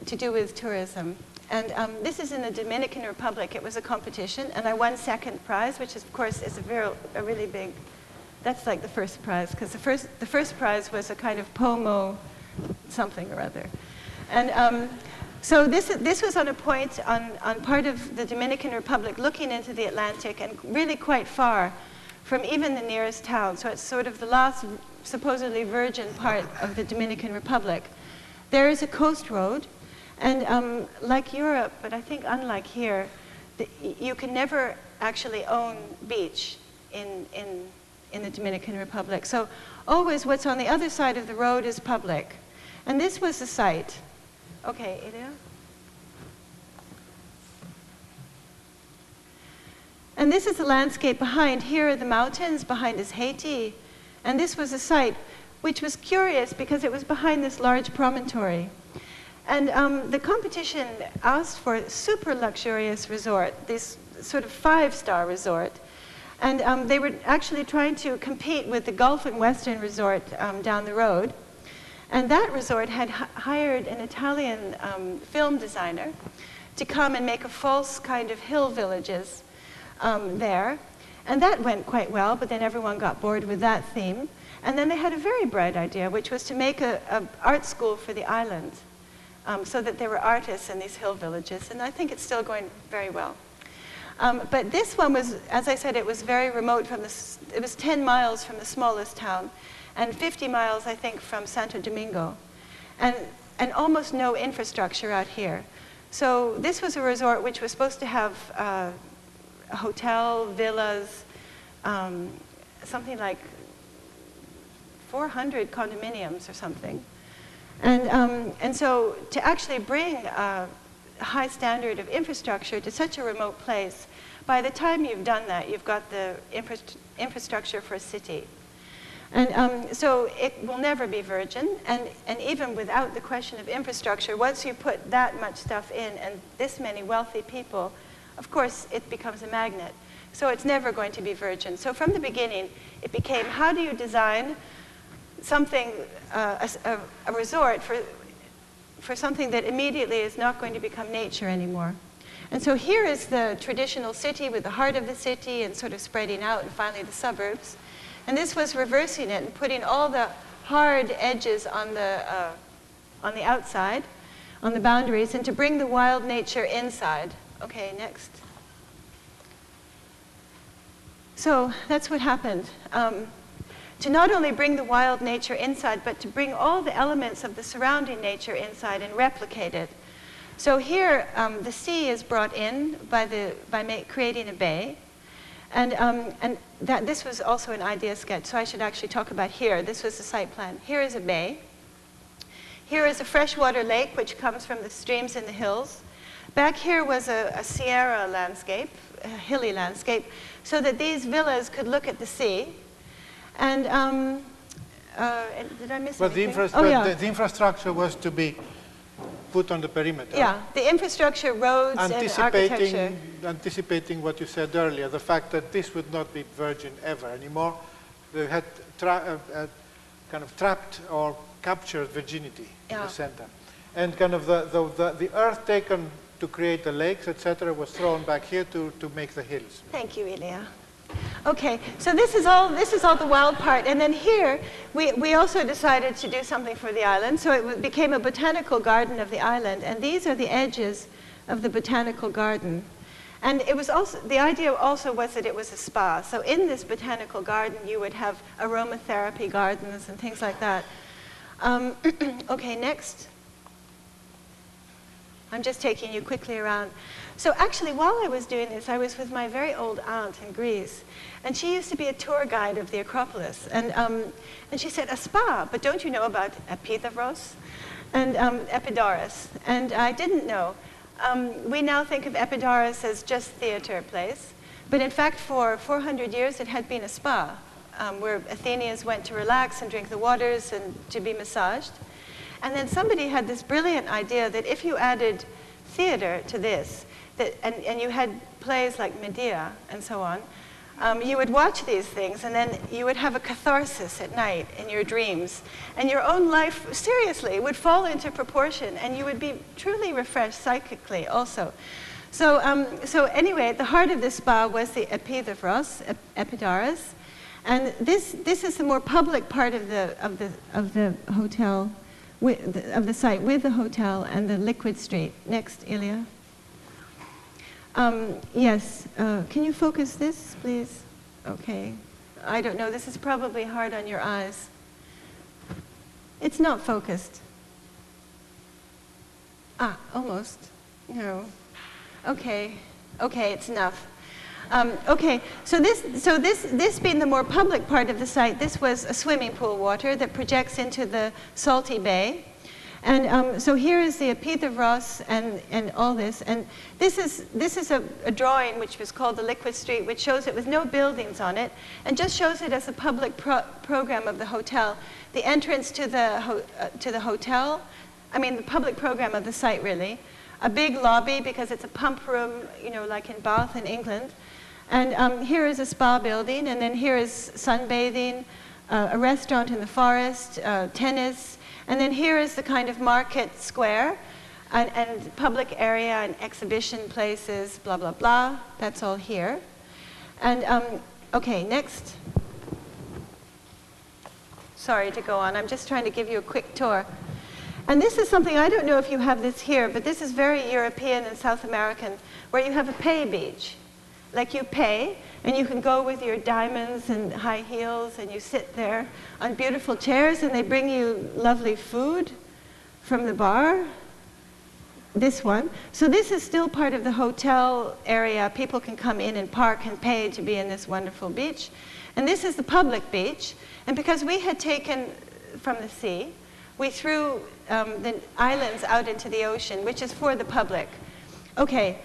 to do with tourism. And this is in the Dominican Republic. It was a competition, and I won second prize, which is, of course is a really big, that's like the first prize, because the first prize was a kind of pomo something or other. And so this was on a point on part of the Dominican Republic looking into the Atlantic and really quite far from even the nearest town. So it's sort of the last supposedly virgin part of the Dominican Republic. There is a coast road, and like Europe, but I think unlike here, you can never actually own beach in the Dominican Republic. So always what's on the other side of the road is public. And this was the site. Okay, Elia? And this is the landscape behind. Here are the mountains, behind is Haiti. And this was a site which was curious because it was behind this large promontory. And the competition asked for a super luxurious resort, this sort of 5-star resort. And they were actually trying to compete with the Gulf and Western resort down the road. And that resort had hired an Italian film designer to come and make a false kind of hill villages there. And that went quite well, but then everyone got bored with that theme. And then they had a very bright idea, which was to make an art school for the island, so that there were artists in these hill villages. And I think it's still going very well. But this one was, as I said, it was very remote from it was 10 miles from the smallest town, and 50 miles, I think, from Santo Domingo, and almost no infrastructure out here. So this was a resort which was supposed to have a hotel, villas, something like 400 condominiums or something. And so to actually bring a high standard of infrastructure to such a remote place, by the time you've done that, you've got the infrastructure for a city. And so it will never be virgin, and even without the question of infrastructure, once you put that much stuff in and this many wealthy people, of course it becomes a magnet. So it's never going to be virgin. So from the beginning, it became, how do you design something, a resort for something that immediately is not going to become nature anymore? And so here is the traditional city with the heart of the city and sort of spreading out, and finally the suburbs. And this was reversing it and putting all the hard edges on the on the outside, on the boundaries, and to bring the wild nature inside. Okay, next. So that's what happened. To not only bring the wild nature inside, but to bring all the elements of the surrounding nature inside and replicate it. So here, the sea is brought in by creating a bay. And this was also an idea sketch, so I should actually talk about here. This was the site plan. Here is a bay. Here is a freshwater lake, which comes from the streams in the hills. Back here was a Sierra landscape, a hilly landscape, so that these villas could look at the sea. And did I miss anything? The infrastructure was to be put on the perimeter. Yeah, the infrastructure, roads, and architecture. Anticipating what you said earlier, the fact that this would not be virgin ever anymore. They had kind of trapped or captured virginity in the center. And kind of the earth taken to create the lakes, etc., was thrown back here to make the hills. Thank you, Elia. Okay, so this is all the wild part. And then here, we also decided to do something for the island. So it became a botanical garden of the island. And these are the edges of the botanical garden. And it was also, the idea also was that it was a spa. So in this botanical garden, you would have aromatherapy gardens and things like that. Okay, next. I'm just taking you quickly around. So actually, while I was doing this, I was with my very old aunt in Greece. And she used to be a tour guide of the Acropolis. And she said, a spa, but don't you know about Epidavros and Epidaurus? And I didn't know. We now think of Epidaurus as just theater place. But in fact, for 400 years, it had been a spa, where Athenians went to relax and drink the waters and to be massaged. And then somebody had this brilliant idea that if you added theater to this, and you had plays like Medea and so on, you would watch these things, and then you would have a catharsis at night in your dreams. And your own life, seriously, would fall into proportion, and you would be truly refreshed psychically also. So anyway, at the heart of this spa was the Epidavros, Epidaurus. And this is the more public part of the hotel, of the site, with the hotel and the liquid street. Next, Elia. Yes, can you focus this, please? Okay. I don't know, this is probably hard on your eyes. It's not focused. Ah, almost. No. Okay. Okay, it's enough. Okay, so this being the more public part of the site, this was a swimming pool water that projects into the salty bay. And so here is the Epidavros and all this. And this is a drawing which was called the Liquid Street, which shows it with no buildings on it, and just shows it as a public program of the hotel. The entrance to the hotel, I mean the public program of the site really. A big lobby because it's a pump room, you know, like in Bath in England. And here is a spa building, and then here is sunbathing, a restaurant in the forest, tennis, and then here is the kind of market square, and public area and exhibition places, blah, blah, blah. That's all here. And, okay, next. Sorry to go on. I'm just trying to give you a quick tour. And this is something, I don't know if you have this here, but this is very European and South American, where you have a pay beach. Like you pay, and you can go with your diamonds and high heels, and you sit there on beautiful chairs, and they bring you lovely food from the bar. This one. So this is still part of the hotel area. People can come in and park and pay to be in this wonderful beach. And this is the public beach. And because we had taken from the sea, we threw the islands out into the ocean, which is for the public. Okay.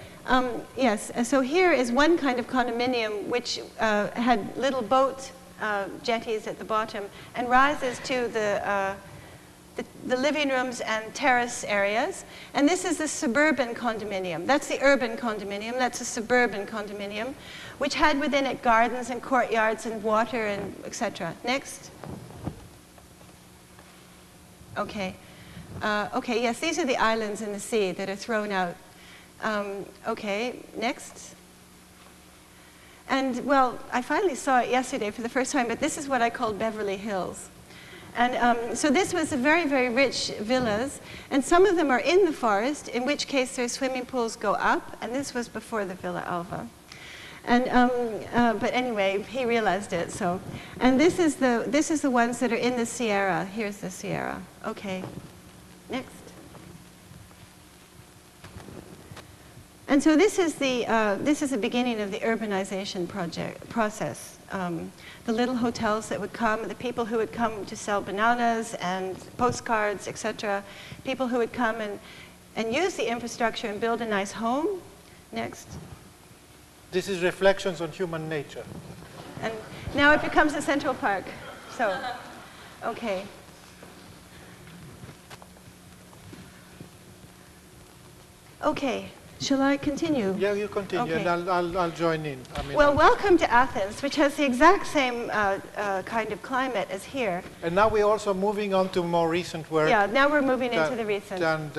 Yes, so here is one kind of condominium which had little boat jetties at the bottom and rises to the living rooms and terrace areas. And this is the suburban condominium. That's the urban condominium. That's a suburban condominium, which had within it gardens and courtyards and water and etc. Next. Okay. Okay, yes, these are the islands in the sea that are thrown out. Okay, next. And, well, I finally saw it yesterday for the first time, but this is what I call Beverly Hills. And so this was a very, very rich villas, and some of them are in the forest, in which case their swimming pools go up, and this was before the Villa Alva. And, but anyway, he realized it, so. And this is the ones that are in the Sierra. Here's the Sierra. Okay, next. And so this is the beginning of the urbanization process. The little hotels that would come, the people who would come to sell bananas and postcards, etc. People who would come and use the infrastructure and build a nice home. Next. This is reflections on human nature. And now it becomes a Central Park. So, okay. Okay. Shall I continue? Yeah, you continue, okay. and I'll join in. I mean, well, welcome to Athens, which has the exact same kind of climate as here. And now we're also moving on to more recent work. Yeah, now we're moving into the recent. And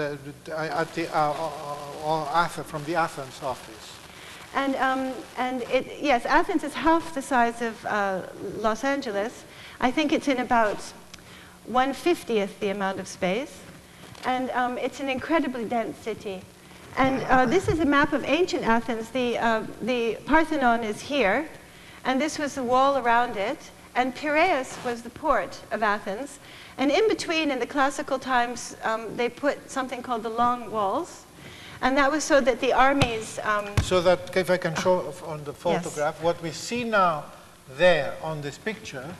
from the Athens office. And yes, Athens is half the size of Los Angeles. I think it's in about 1/50th the amount of space. And it's an incredibly dense city. And this is a map of ancient Athens. The Parthenon is here, and this was the wall around it. And Piraeus was the port of Athens. And in between, in the classical times, they put something called the Long Walls. And that was so that the armies... so that, if I can show on the photograph, yes. What we see now there on this picture,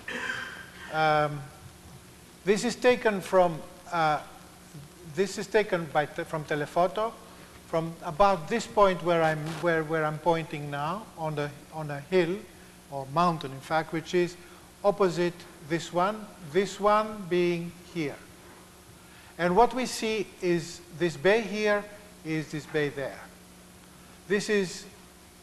this is taken from from telephoto, from about this point where I'm pointing now, on a hill, or mountain in fact, which is opposite this one being here. And what we see is this bay here, is this bay there. This is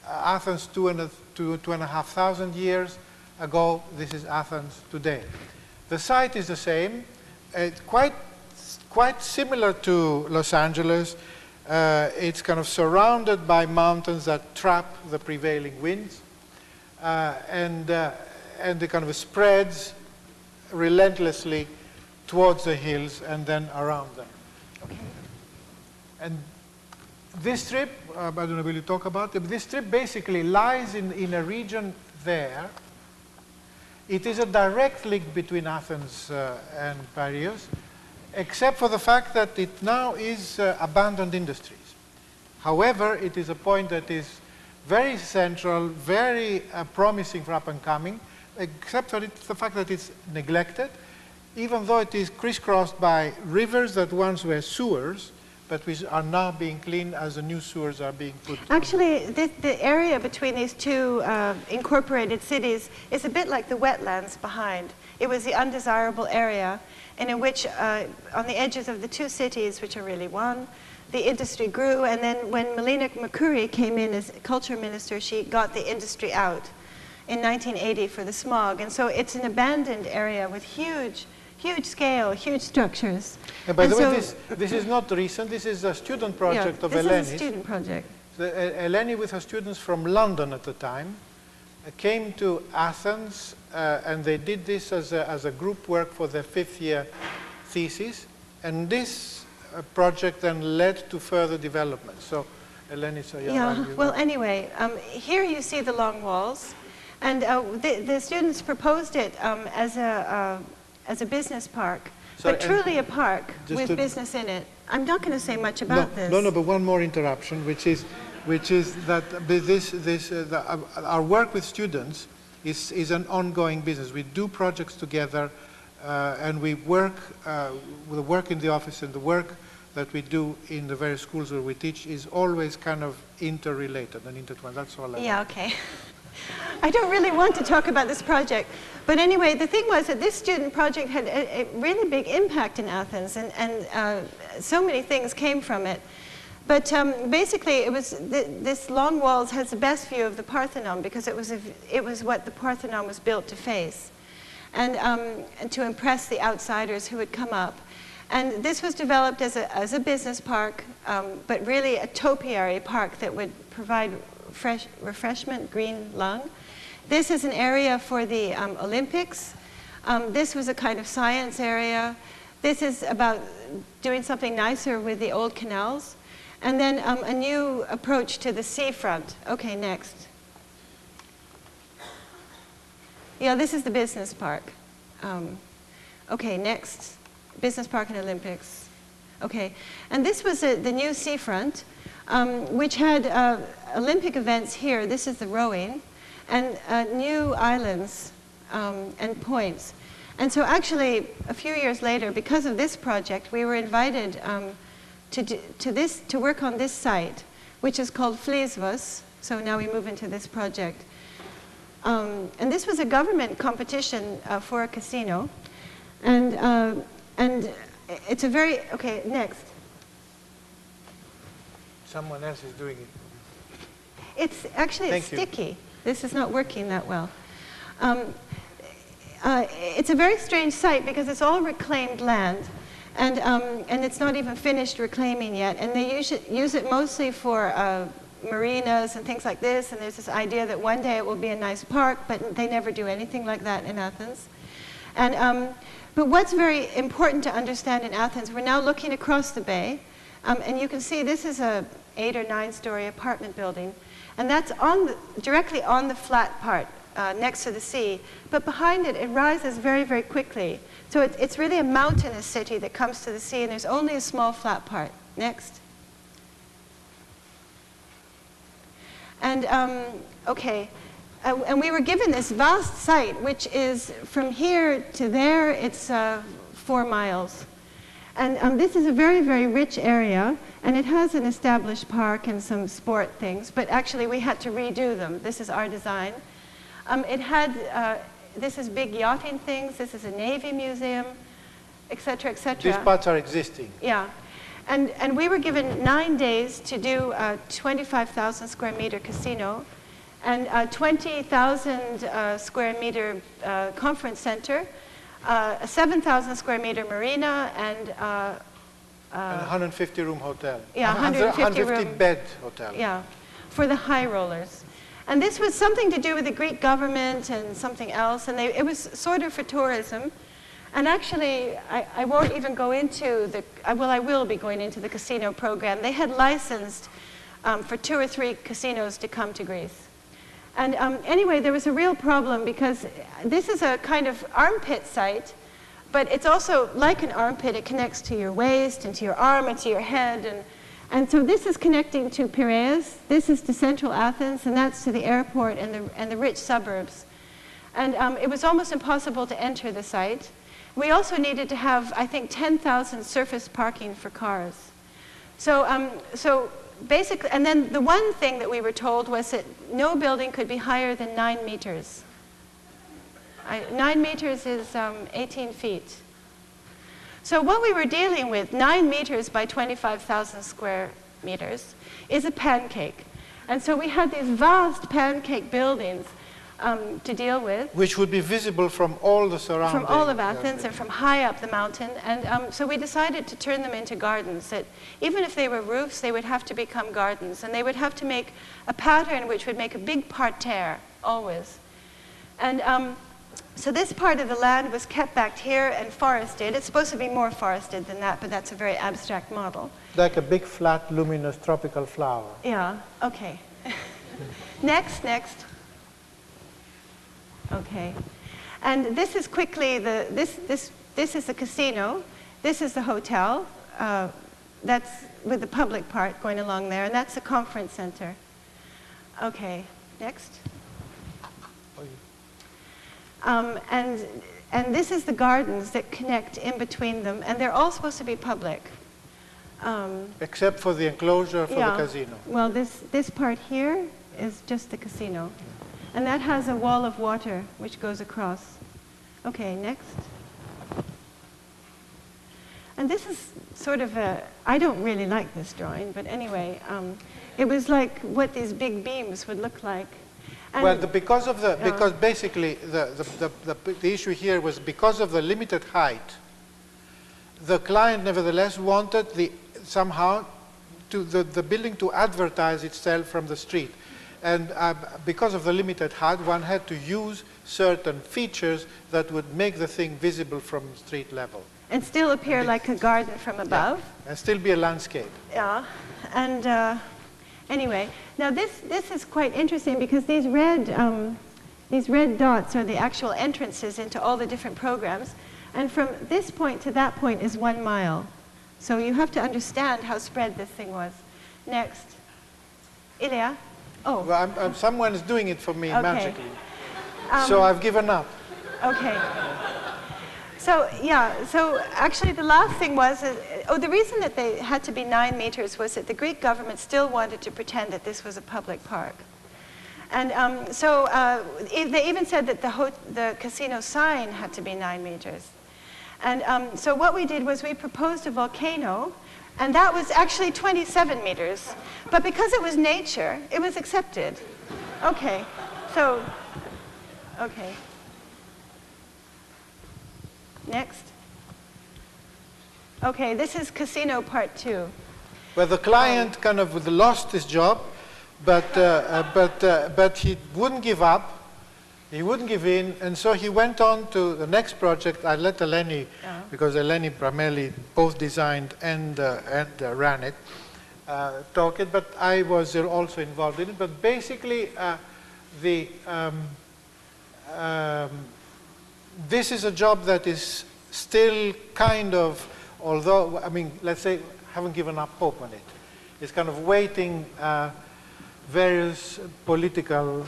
Athens 2,500 years ago. This is Athens today. The site is the same. It's quite similar to Los Angeles. It's kind of surrounded by mountains that trap the prevailing winds, and it kind of spreads relentlessly towards the hills and then around them. Okay. And this strip, I don't know, will you talk about it? This strip basically lies in a region there. It is a direct link between Athens and Piraeus, except for the fact that it now is abandoned industries. However, it is a point that is very central, very promising for up and coming, except for the fact that it's neglected, even though it is crisscrossed by rivers that once were sewers, but which are now being cleaned as the new sewers are being put. Actually, the area between these two incorporated cities is a bit like the wetlands behind. It was the undesirable area, and in which, on the edges of the two cities, which are really one, the industry grew, and then when Melina Mercouri came in as culture minister, she got the industry out in 1980 for the smog. And so it's an abandoned area with huge scale, huge structures. And by the way, this is not recent. This is a student project of Eleni. This is a student project. Eleni, with her students from London at the time, came to Athens, and they did this as a group work for their 5th year thesis. And this project then led to further development. So, Eleni, so yeah. Well, anyway, here you see the long walls, and the students proposed it as a business park, but truly a park with business in it. I'm not going to say much about this. No, but one more interruption, which is that our work with students is an ongoing business. We do projects together, and we work with the work in the office and the work that we do in the various schools where we teach is always kind of interrelated and intertwined. That's all. Yeah, okay. I don't really want to talk about this project. But anyway, the thing was that this student project had a really big impact in Athens, and so many things came from it. But basically, it was this long walls has the best view of the Parthenon, because it was what the Parthenon was built to face, and to impress the outsiders who would come up. And this was developed as a business park, but really a topiary park that would provide refreshment, green lung. This is an area for the Olympics. This was a kind of science area. This is about doing something nicer with the old canals. And then a new approach to the seafront. Okay, next. Yeah, this is the business park. Okay, next. Business park and Olympics. Okay, and this was the new seafront, which had Olympic events here. This is the rowing, and new islands and points. And so actually, a few years later, because of this project, we were invited to work on this site, which is called Flesvos. So now we move into this project. And this was a government competition for a casino. And it's a very, okay, next. Someone else is doing it. It's actually, it's sticky. This is not working that well. It's a very strange site because it's all reclaimed land. And it's not even finished reclaiming yet. And they use it mostly for marinas and things like this. And there's this idea that one day it will be a nice park, but they never do anything like that in Athens. And, but what's very important to understand in Athens, we're now looking across the bay. And you can see this is a 8 or 9 story apartment building. And that's directly on the flat part next to the sea. But behind it, it rises very, very quickly. So it's really a mountainous city that comes to the sea, and there's only a small flat part. Next. And, okay. And we were given this vast site, which is from here to there, it's 4 miles. And this is a very, very rich area, and it has an established park and some sport things, but actually we had to redo them. This is our design. It had, this is big yachting things, this is a Navy museum, et cetera, et cetera. These parts are existing. Yeah. And we were given 9 days to do a 25,000 square meter casino and a 20,000 square meter conference center, a 7,000 square meter marina, and a 150 room hotel. Yeah, 150 bed hotel. Yeah, for the high rollers. And this was something to do with the Greek government and something else, and it was sort of for tourism. And actually, I won't even go into well, I will be going into the casino program. They had licensed for 2 or 3 casinos to come to Greece. And anyway, there was a real problem because this is a kind of armpit site, but it's also like an armpit. It connects to your waist and to your arm and to your head. And so this is connecting to Piraeus, this is to central Athens, and that's to the airport and the rich suburbs. And it was almost impossible to enter the site. We also needed to have, I think, 10,000 surface parking for cars. So basically, and then the one thing that we were told was that no building could be higher than 9 meters. 9 meters is 18 feet. So what we were dealing with, 9 meters by 25,000 square meters, is a pancake. And so we had these vast pancake buildings to deal with. Which would be visible from all the surrounding. From all of Athens and from high up the mountain. And so we decided to turn them into gardens, that even if they were roofs, they would have to become gardens. And they would have to make a pattern which would make a big parterre, always. And so this part of the land was kept back here and forested. It's supposed to be more forested than that, but that's a very abstract model. Like a big, flat, luminous tropical flower. Yeah, okay. Next. Okay. And this is quickly, this is the casino. This is the hotel. That's with the public part going along there, and that's the conference center. Okay, next. And this is the gardens that connect in between them, and they're all supposed to be public. Except for the enclosure for the casino. Well, this part here is just the casino. And that has a wall of water which goes across. Okay, next. And this is sort of I don't really like this drawing, but anyway, it was like what these big beams would look like. And well, because basically the issue here was because of the limited height, the client nevertheless wanted somehow the building to advertise itself from the street. And because of the limited height, one had to use certain features that would make the thing visible from street level. And still appear like a garden from above. Yeah. And still be a landscape. Yeah. And anyway, now this is quite interesting because these red dots are the actual entrances into all the different programs. And from this point to that point is 1 mile. So you have to understand how spread this thing was. Next. Elia? Oh. Well, someone is doing it for me magically. So I've given up. Okay. So, yeah, so actually the last thing was, the reason that they had to be 9 meters was that the Greek government still wanted to pretend that this was a public park. And they even said that the casino sign had to be 9 meters. And so what we did was we proposed a volcano, and that was actually 27 meters. But because it was nature, it was accepted. Okay, so, okay. Next. Okay, this is casino part 2. Well, the client kind of lost his job, but he wouldn't give up. He wouldn't give in, and so he went on to the next project. I let Eleni, because Eleni primarily both designed and ran it, talk it, but I was also involved in it. But basically, this is a job that is still kind of, although, I mean, let's say, haven't given up hope on it. It's kind of waiting various political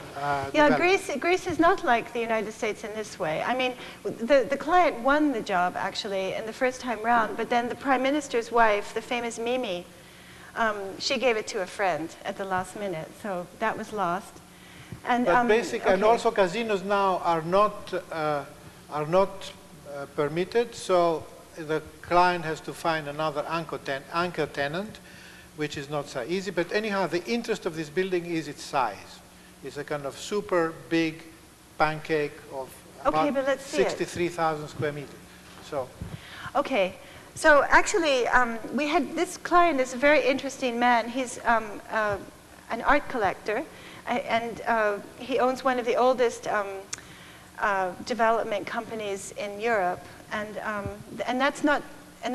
yeah, Greece is not like the United States in this way. I mean, the client won the job, actually, in the first time round, but then the Prime Minister's wife, the famous Mimi, she gave it to a friend at the last minute, so that was lost. And, and also casinos now are not permitted, so the client has to find another anchor tenant, which is not so easy. But anyhow, the interest of this building is its size. It's a kind of super big pancake of about 63,000 square meters. So. Okay. So actually, we had this client is a very interesting man. He's an art collector, and he owns one of the oldest development companies in Europe, and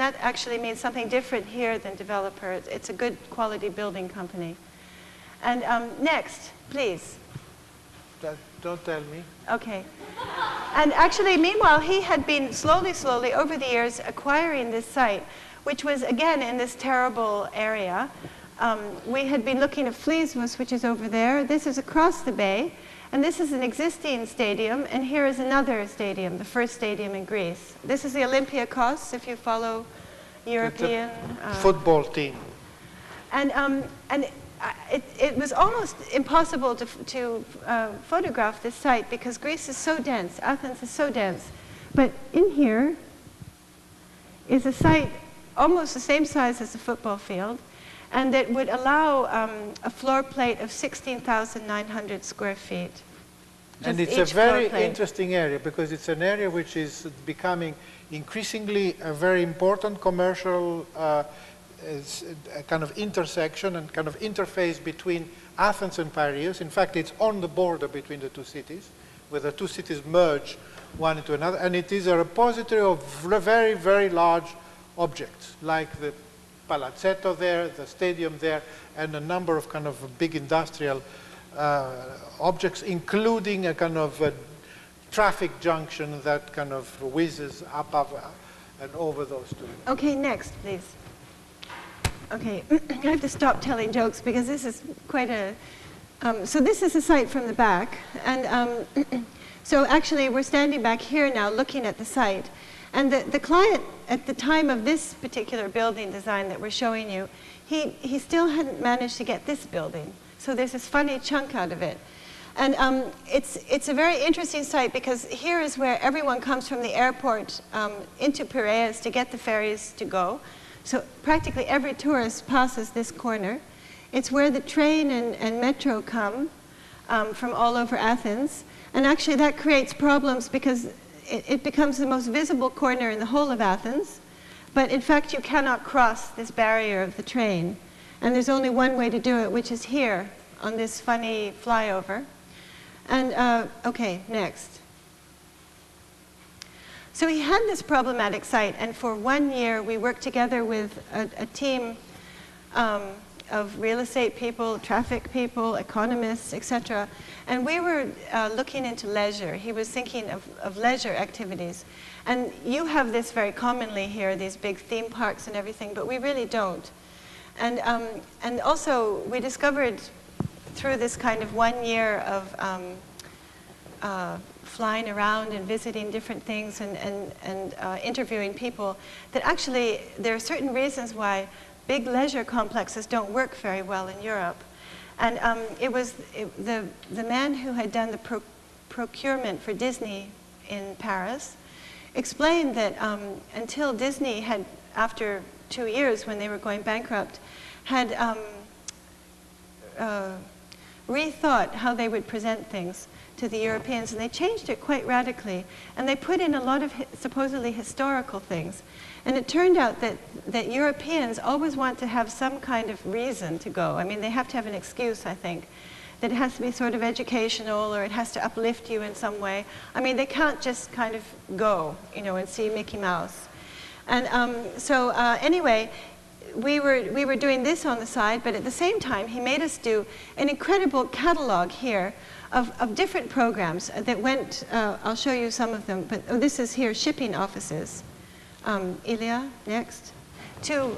that actually means something different here than developer. It's a good quality building company. And next, please. Don't tell me. Okay. And actually, meanwhile, he had been slowly over the years acquiring this site, which was again in this terrible area. We had been looking at Fleesmus, which is over there. This is across the bay. And this is an existing stadium, and here is another stadium, the first stadium in Greece. This is the Olympiakos, if you follow European football team. And it was almost impossible to photograph this site because Greece is so dense, Athens is so dense. But in here is a site almost the same size as a football field, and that would allow a floor plate of 16,900 square feet. And it's a very interesting area because it's an area which is becoming increasingly a very important commercial kind of intersection and kind of interface between Athens and Piraeus. In fact, it's on the border between the two cities, where the two cities merge one into another. And it is a repository of very, very large objects, like the Palazzetto there, the stadium there, and a number of kind of big industrial objects, including a kind of traffic junction that kind of whizzes up and over those two. Okay, next, please. Okay, I have to stop telling jokes because this is quite a... so this is a site from the back, and so actually we're standing back here now looking at the site. And the client, at the time of this particular building design that we're showing you, he still hadn't managed to get this building. So there's this funny chunk out of it. And it's a very interesting site because here is where everyone comes from the airport into Piraeus to get the ferries to go. So practically every tourist passes this corner. It's where the train and metro come from all over Athens. And actually that creates problems because it becomes the most visible corner in the whole of Athens, but in fact you cannot cross this barrier of the train. And there's only one way to do it, which is here on this funny flyover. And okay, next. So he had this problematic site, and for 1 year we worked together with a team of real estate people, traffic people, economists, etc. And we were looking into leisure. He was thinking of leisure activities. And you have this very commonly here, these big theme parks and everything, but we really don't. And also we discovered through this kind of 1 year of flying around and visiting different things and interviewing people, that actually there are certain reasons why big leisure complexes don't work very well in Europe. And the man who had done the procurement for Disney in Paris explained that until Disney had, after 2 years when they were going bankrupt, had rethought how they would present things to the Europeans, and they changed it quite radically. And they put in a lot of supposedly historical things. And it turned out that Europeans always want to have some kind of reason to go. I mean, they have to have an excuse, I think, that it has to be sort of educational or it has to uplift you in some way. I mean, they can't just kind of go, you know, and see Mickey Mouse. And anyway, we were doing this on the side, but at the same time, he made us do an incredible catalog here of different programs that went, I'll show you some of them, but this is here, shipping offices. Elia, next. To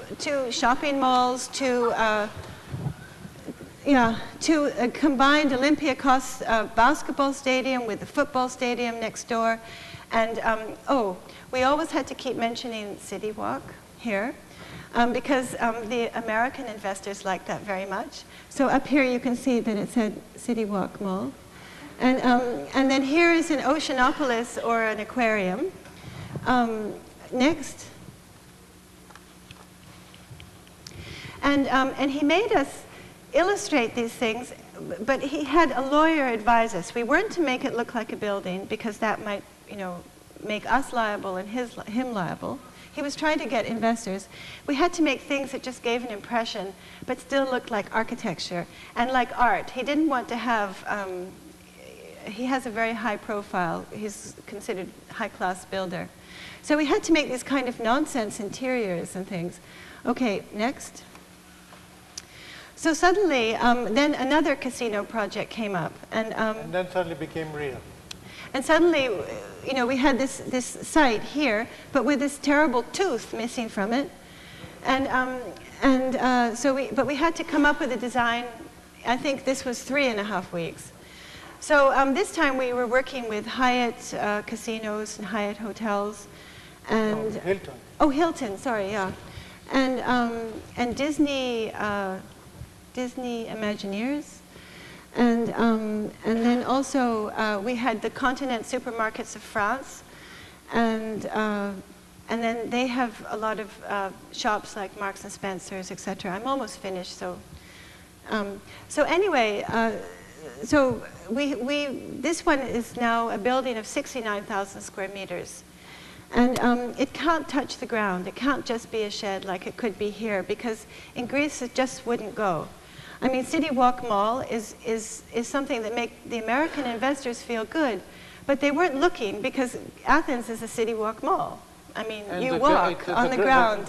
shopping malls, to a combined Olympiacos basketball stadium with the football stadium next door. And we always had to keep mentioning City Walk here because the American investors liked that very much. So up here you can see that it said City Walk Mall. And then here is an Oceanopolis or an aquarium. Next. And he made us illustrate these things, but he had a lawyer advise us. We weren't to make it look like a building because that might, you know, make us liable and him liable. He was trying to get investors. We had to make things that just gave an impression, but still looked like architecture and like art. He didn't want to have, he has a very high profile. He's considered a high-class builder. So we had to make these kind of nonsense interiors and things. Okay, next. So suddenly, then another casino project came up. And then suddenly became real. And suddenly, you know, we had this site here, but with this terrible tooth missing from it. But we had to come up with a design. I think this was 3.5 weeks. So this time we were working with Hyatt casinos and Hyatt hotels. And Hilton. Oh, Hilton, sorry, yeah. And Disney Imagineers. And then also we had the Continent Supermarkets of France. And then they have a lot of shops like Marks and Spencer's, etc. I'm almost finished, so. So anyway, so this one is now a building of 69,000 square meters. And it can't touch the ground. It can't just be a shed like it could be here, because in Greece it just wouldn't go. I mean, City Walk Mall is something that makes the American investors feel good, but they weren't looking because Athens is a City Walk Mall. I mean, and you walk on the ground,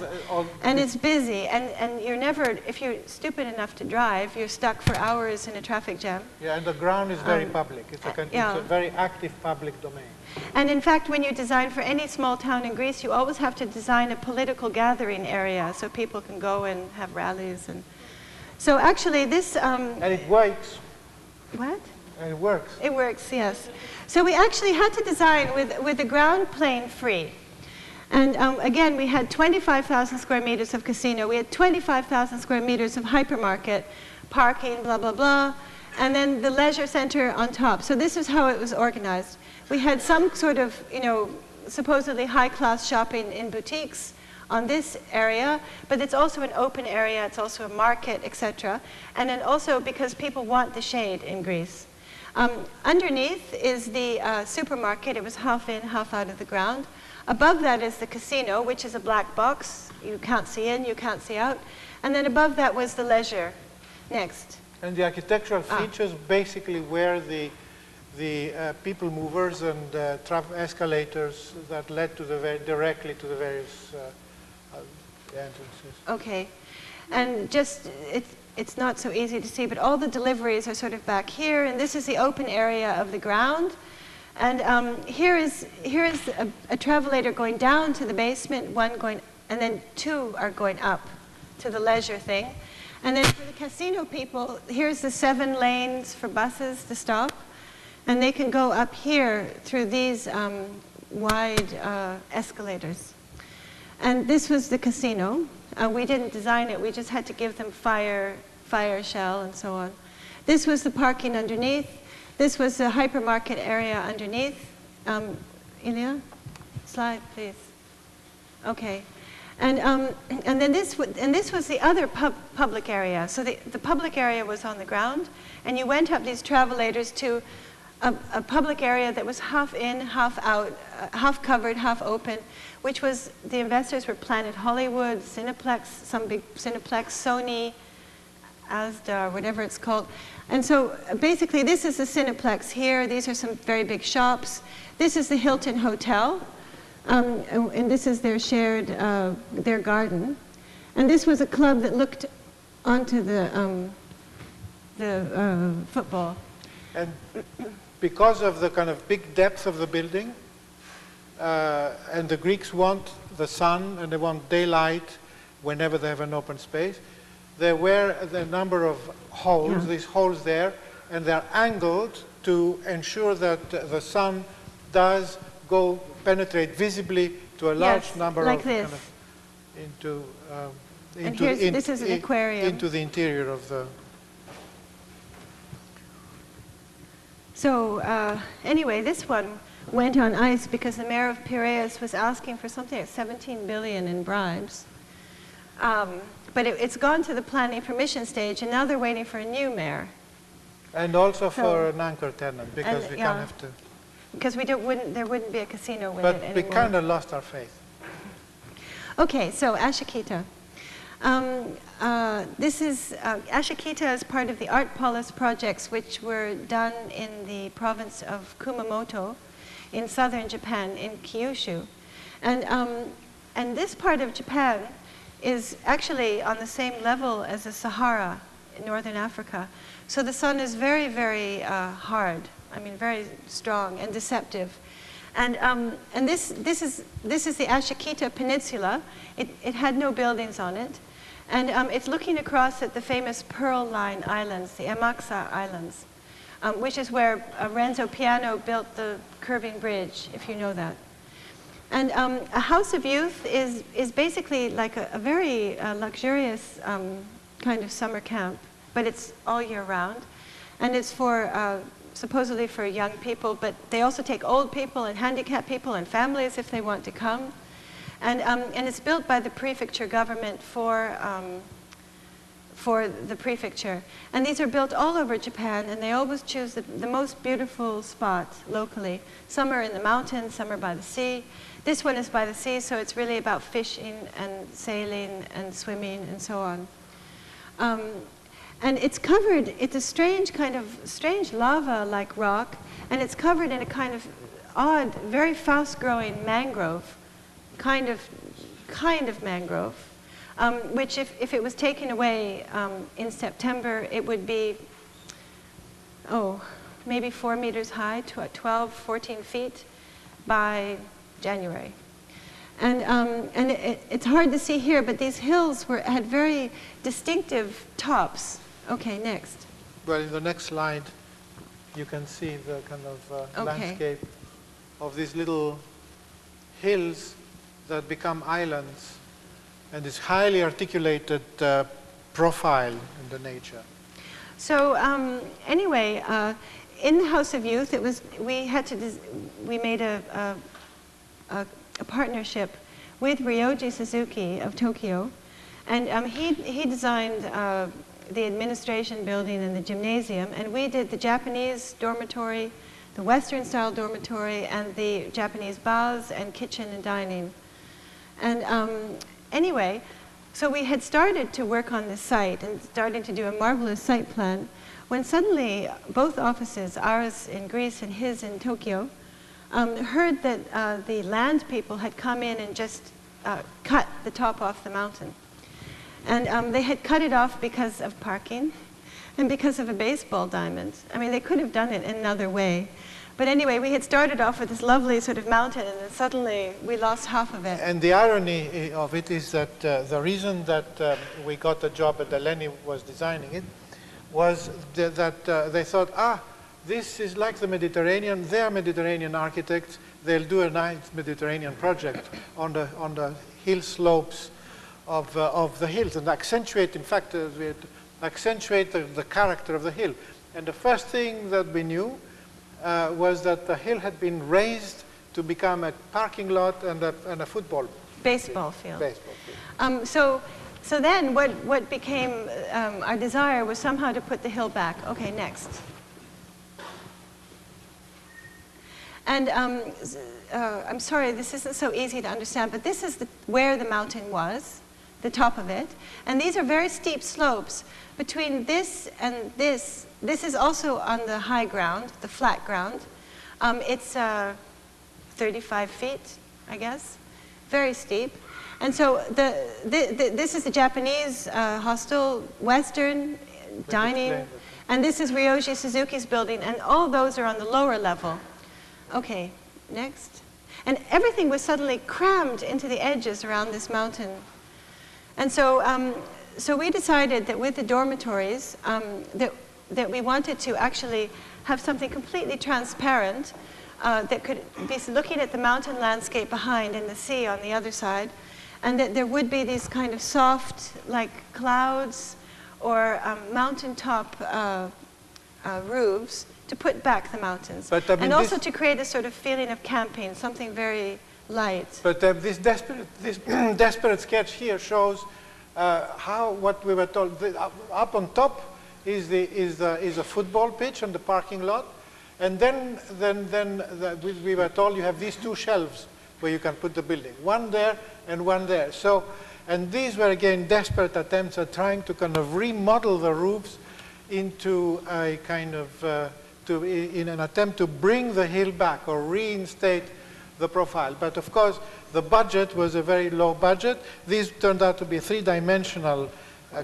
and it's busy, and you're never, if you're stupid enough to drive, you're stuck for hours in a traffic jam. Yeah, and the ground is very public. It's a very active public domain. And in fact, when you design for any small town in Greece, you always have to design a political gathering area so people can go and have rallies. And so actually this... and it works. What? And it works. It works, yes. So we actually had to design with the ground plane free. And again, we had 25,000 square meters of casino. We had 25,000 square meters of hypermarket, parking, blah, blah, blah, and then the leisure center on top. So this is how it was organized. We had some sort of, you know, supposedly high-class shopping in boutiques on this area, but it's also an open area. It's also a market, etc. And then also because people want the shade in Greece. Underneath is the supermarket. It was half in, half out of the ground. Above that is the casino, which is a black box. You can't see in, you can't see out. And then above that was the leisure. Next. And the architectural features basically were the the people movers and escalators that led to the directly to the various entrances. Okay. And just, it's not so easy to see, but all the deliveries are sort of back here, and this is the open area of the ground. And here is a travelator going down to the basement, one going, and then two are going up to the leisure thing. And then for the casino people, here's the 7 lanes for buses to stop, and they can go up here through these wide escalators. And this was the casino. We didn't design it, we just had to give them fire shell and so on. This was the parking underneath. This was the hypermarket area underneath. Elia, slide, please. Okay. And then this was the other public area. So the public area was on the ground, and you went up these travelators to a public area that was half in, half out, half covered, half open, which was, the investors were Planet Hollywood, Cineplex, some big Cineplex, Sony, Asda, whatever it's called. And so basically this is the Cineplex here. These are some very big shops. This is the Hilton Hotel. And this is their shared, their garden. And this was a club that looked onto the football. And because of the kind of big depth of the building, and the Greeks want the sun and they want daylight whenever they have an open space, there were the number of holes, these holes there, and they're angled to ensure that the sun does penetrate visibly to a large number like of this. This is an aquarium. Into the interior of the. So anyway, this one went on ice because the mayor of Piraeus was asking for something like 17 billion in bribes. But it's gone to the planning permission stage, and now they're waiting for a new mayor. And also for an anchor tenant, because we kind of have to. Because there wouldn't be a casino with it anymore. But we kind of lost our faith. Okay, so Ashikita. This is Ashikita is part of the Art Polis projects, which were done in the province of Kumamoto, in southern Japan, in Kyushu, and this part of Japan is actually on the same level as the Sahara in northern Africa. So the sun is very, very hard. I mean, very strong and deceptive. And this is the Ashikita Peninsula. It had no buildings on it. And it's looking across at the famous Pearl Line Islands, the Amakusa Islands, which is where Renzo Piano built the curving bridge, if you know that. And a house of youth is basically like a very luxurious kind of summer camp, but it's all year round. And it's for supposedly for young people, but they also take old people and handicapped people and families if they want to come. And it's built by the prefecture government for the prefecture. And these are built all over Japan, and they always choose the most beautiful spots locally. Some are in the mountains, some are by the sea. This one is by the sea, so it's really about fishing and sailing and swimming and so on. And it's covered, it's a strange lava-like rock, and it's covered in a kind of odd, very fast-growing mangrove, kind of mangrove, which if it was taken away in September, it would be, maybe 4 meters high, 12, 14 feet by January. And it's hard to see here, but these hills had very distinctive tops. Okay, next. Well, in the next slide, you can see the kind of landscape of these little hills that become islands, and this highly articulated profile in the nature. So anyway, in the House of Youth, we made a partnership with Ryoji Suzuki of Tokyo, and he designed the administration building and the gymnasium, and we did the Japanese dormitory, the Western style dormitory, and the Japanese baths and kitchen and dining. And anyway, so we had started to work on this site and started to do a marvelous site plan when suddenly both offices, ours in Greece and his in Tokyo, heard that the land people had come in and just cut the top off the mountain. And they had cut it off because of parking and because of a baseball diamond. I mean, they could have done it in another way. But anyway, we had started off with this lovely sort of mountain, and then suddenly we lost half of it. And the irony of it is that the reason that we got the job at Eleni was designing it was that they thought, this is like the Mediterranean. They're Mediterranean architects. They'll do a nice Mediterranean project on the hill slopes of the hills and accentuate, in fact, accentuate the character of the hill. And the first thing that we knew was that the hill had been raised to become a parking lot and a football baseball field. Baseball field. So then what became our desire was somehow to put the hill back. Okay, next. And I'm sorry, this isn't so easy to understand, but this is where the mountain was, the top of it. And these are very steep slopes. Between this and this is also on the high ground, the flat ground. It's 35 feet, I guess, very steep. And so this is the Japanese hostel, Western, dining, and this is Ryoji Suzuki's building, and all those are on the lower level. Okay, next. And everything was suddenly crammed into the edges around this mountain. And so, so we decided that with the dormitories, that we wanted to actually have something completely transparent that could be looking at the mountain landscape behind and the sea on the other side, and that there would be these kind of soft, like clouds or mountaintop roofs to put back the mountains. But, and also to create a sort of feeling of camping, something very light. But this desperate sketch here shows how what we were told. Up on top is a football pitch and the parking lot, and then we were told you have these two shelves where you can put the building, one there and one there. So, and these were again desperate attempts at trying to kind of remodel the roofs into a kind of in an attempt to bring the hill back or reinstate the profile. But of course, the budget was a very low budget. These turned out to be three-dimensional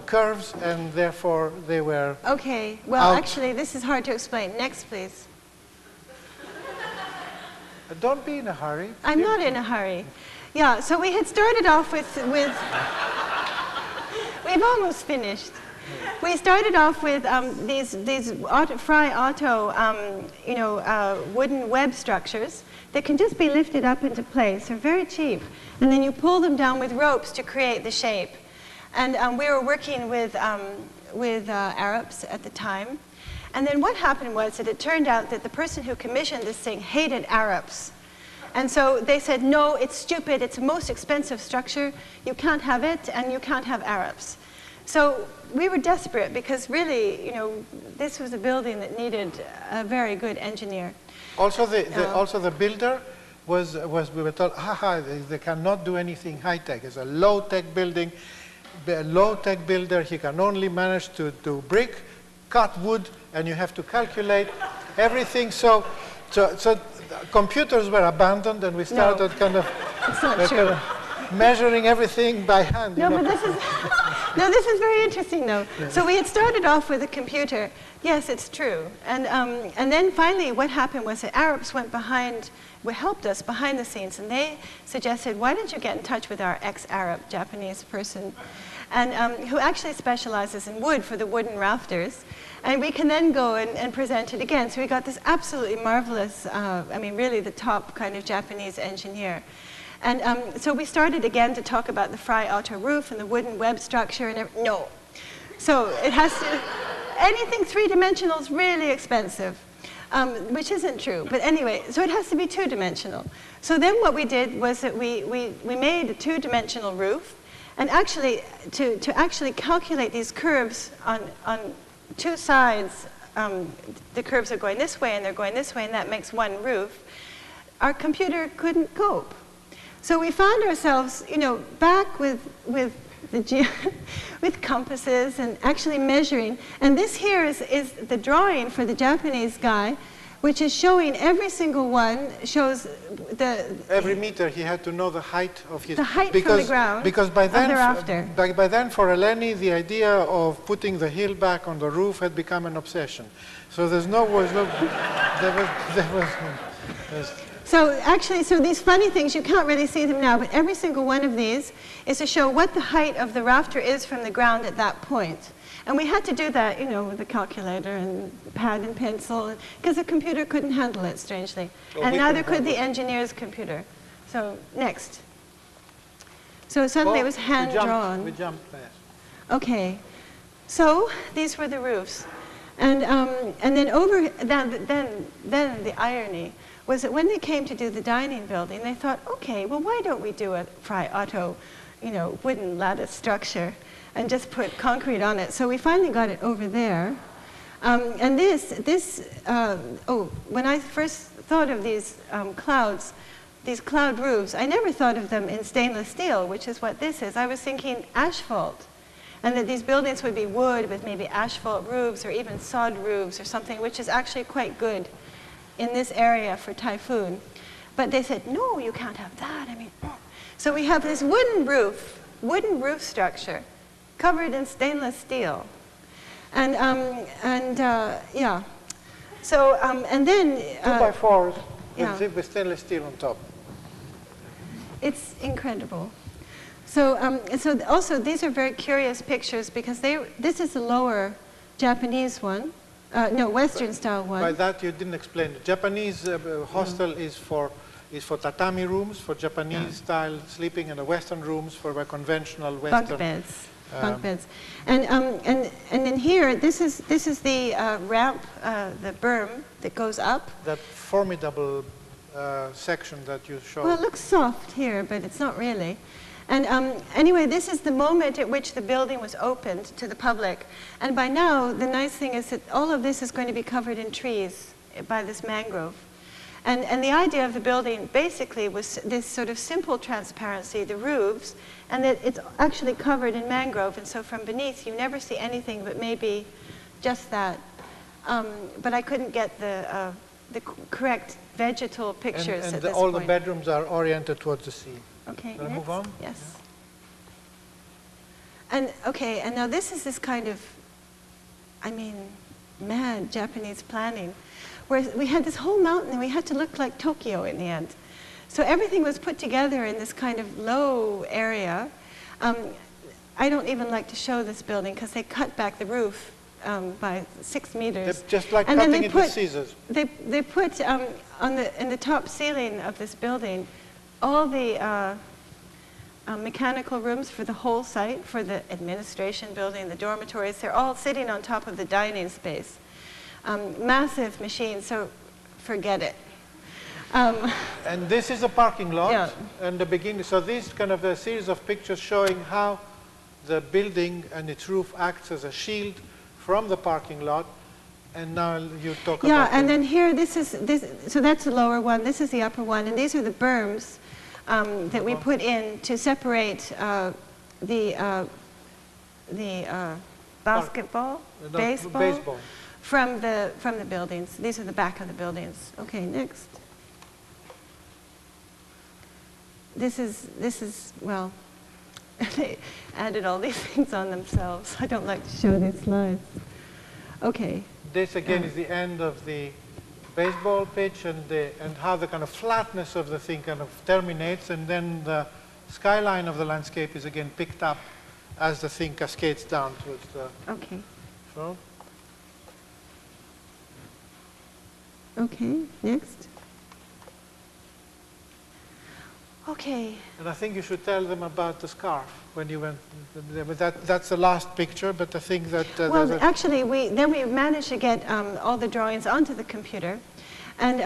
curves, and therefore they were Okay, well, actually, this is hard to explain. Next, please. Don't be in a hurry. I'm not in a hurry. Yeah, so we had started off with we've almost finished. We started off with these Frei Otto, wooden web structures that can just be lifted up into place. They're very cheap. And then you pull them down with ropes to create the shape. And we were working with Arabs at the time. And then what happened was that it turned out that the person who commissioned this thing hated Arabs. And so they said, no, it's stupid. It's the most expensive structure. You can't have it, and you can't have Arabs. So we were desperate because really, this was a building that needed a very good engineer. Also, the builder was we were told, they cannot do anything high-tech. It's a low-tech building. A low-tech builder, he can only manage to do brick, cut wood, and you have to calculate everything. So computers were abandoned, and we started it's not true. Measuring everything by hand. No, but this is very interesting, though. Yeah. So we had started off with a computer. Yes, it's true. And then finally what happened was that Arabs helped us behind the scenes, and they suggested, why don't you get in touch with our ex-Arab Japanese person, and who actually specializes in wood for the wooden rafters. And we can then go and present it again. So we got this absolutely marvelous, really the top kind of Japanese engineer. And so we started again to talk about the Frei Otto roof and the wooden web structure and no. So it has to, anything three-dimensional is really expensive, which isn't true. But anyway, so it has to be two-dimensional. So then what we did was that we made a two-dimensional roof, and actually, to actually calculate these curves on two sides, the curves are going this way and they're going this way, and that makes one roof, our computer couldn't cope. So we found ourselves, back with with compasses and actually measuring. And this here is the drawing for the Japanese guy, which is showing every single one, shows every meter he had to know the height of his... The height from the ground because by then, of the rafter. By then, for Eleni, the idea of putting the hill back on the roof had become an obsession. So there's So actually, so these funny things, you can't really see them now, but every single one of these is to show what the height of the rafter is from the ground at that point. And we had to do that, you know, with a calculator and pad and pencil, because the computer couldn't handle it, strangely. And neither could the engineer's computer. So, next. So suddenly it was hand-drawn. We jumped past. Okay. So these were the roofs. And then the irony was that when they came to do the dining building, they thought, okay, well, why don't we do a Frei Otto, you know, wooden lattice structure and just put concrete on it? So we finally got it over there. And when I first thought of these clouds, these cloud roofs, I never thought of them in stainless steel, which is what this is. I was thinking asphalt, and that these buildings would be wood with maybe asphalt roofs or even sod roofs or something, which is actually quite good in this area for typhoon. But they said, no, you can't have that. I mean, so we have this wooden roof structure covered in stainless steel. And yeah. So, and then... 2x4s yeah. with stainless steel on top. It's incredible. So, so also these are very curious pictures because this is the lower Japanese one. No, Western style one. By that you didn't explain. The Japanese hostel is for tatami rooms, for Japanese style sleeping, and the Western rooms for conventional Western bunk beds. Bunk beds. And then here, this is the ramp, the berm that goes up. That formidable section that you showed. Well, it looks soft here, but it's not really. And anyway, this is the moment at which the building was opened to the public. And by now, the nice thing is that all of this is going to be covered in trees by this mangrove. And the idea of the building basically was this sort of simple transparency, the roofs, and that it's actually covered in mangrove. And so from beneath, you never see anything but maybe just that. But I couldn't get the correct vegetal pictures at this all point. the bedrooms are oriented towards the sea. Okay, Can I move on? Yes. Yeah. And okay, and now this is this kind of, I mean, mad Japanese planning, where we had this whole mountain and we had to look like Tokyo in the end. So everything was put together in this kind of low area. I don't even like to show this building because they cut back the roof by 6 meters. They're just like and cutting then it with scissors. They put in the top ceiling of this building all the mechanical rooms for the whole site, for the administration building, the dormitories. They're all sitting on top of the dining space. Massive machines, so forget it. And this is a parking lot, yeah. And the beginning. So this kind of a series of pictures showing how the building and its roof acts as a shield from the parking lot. And now you talk about. Yeah, and then here, so that's the lower one. This is the upper one, and these are the berms that we put in to separate the baseball from the buildings. These are the back of the buildings. Okay, next. This is well, they added all these things on themselves. I don't like to show these slides. Okay. This again is the end of the baseball pitch, and how the kind of flatness of the thing kind of terminates, and then the skyline of the landscape is again picked up as the thing cascades down towards the front. Okay, next. Okay. And I think you should tell them about the scarf when you went. That's the last picture, but I think that. Well, actually, we managed to get all the drawings onto the computer, and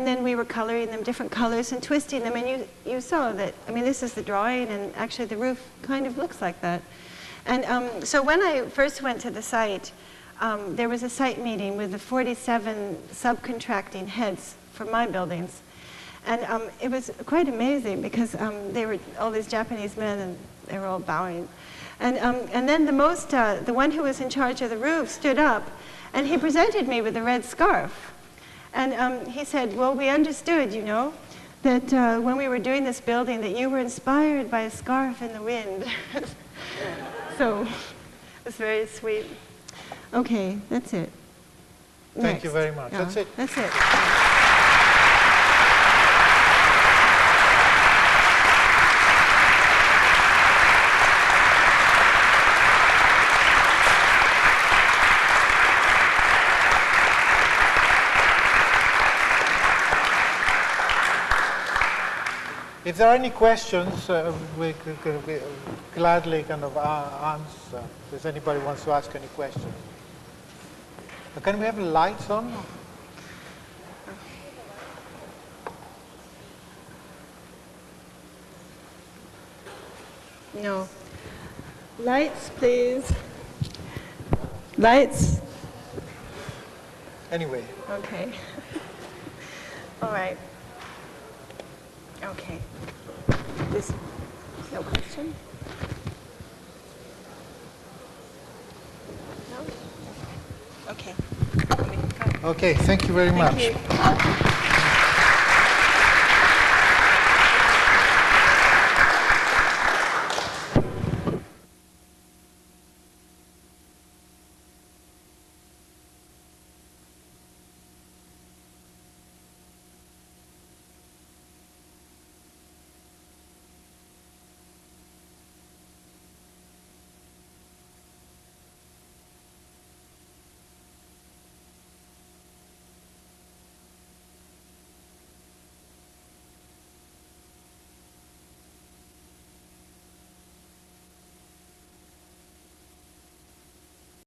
then we were coloring them different colors and twisting them, and you saw that. I mean, this is the drawing, and actually the roof kind of looks like that. And so when I first went to the site, there was a site meeting with the 47 subcontracting heads for my buildings. And it was quite amazing because they were all these Japanese men, and they were all bowing. And then the one who was in charge of the roof stood up, and he presented me with a red scarf. And he said, well, we understood, you know, that when we were doing this building, that you were inspired by a scarf in the wind. So it was very sweet. Okay, that's it. Thank you very much. That's it. That's it. If there are any questions, we could gladly kind of answer. If anybody wants to ask any questions. Can we have the lights on? No. Lights, please. Lights. Anyway. Okay. All right. Okay. No question? No? Okay. Okay, thank you very much. Thank you.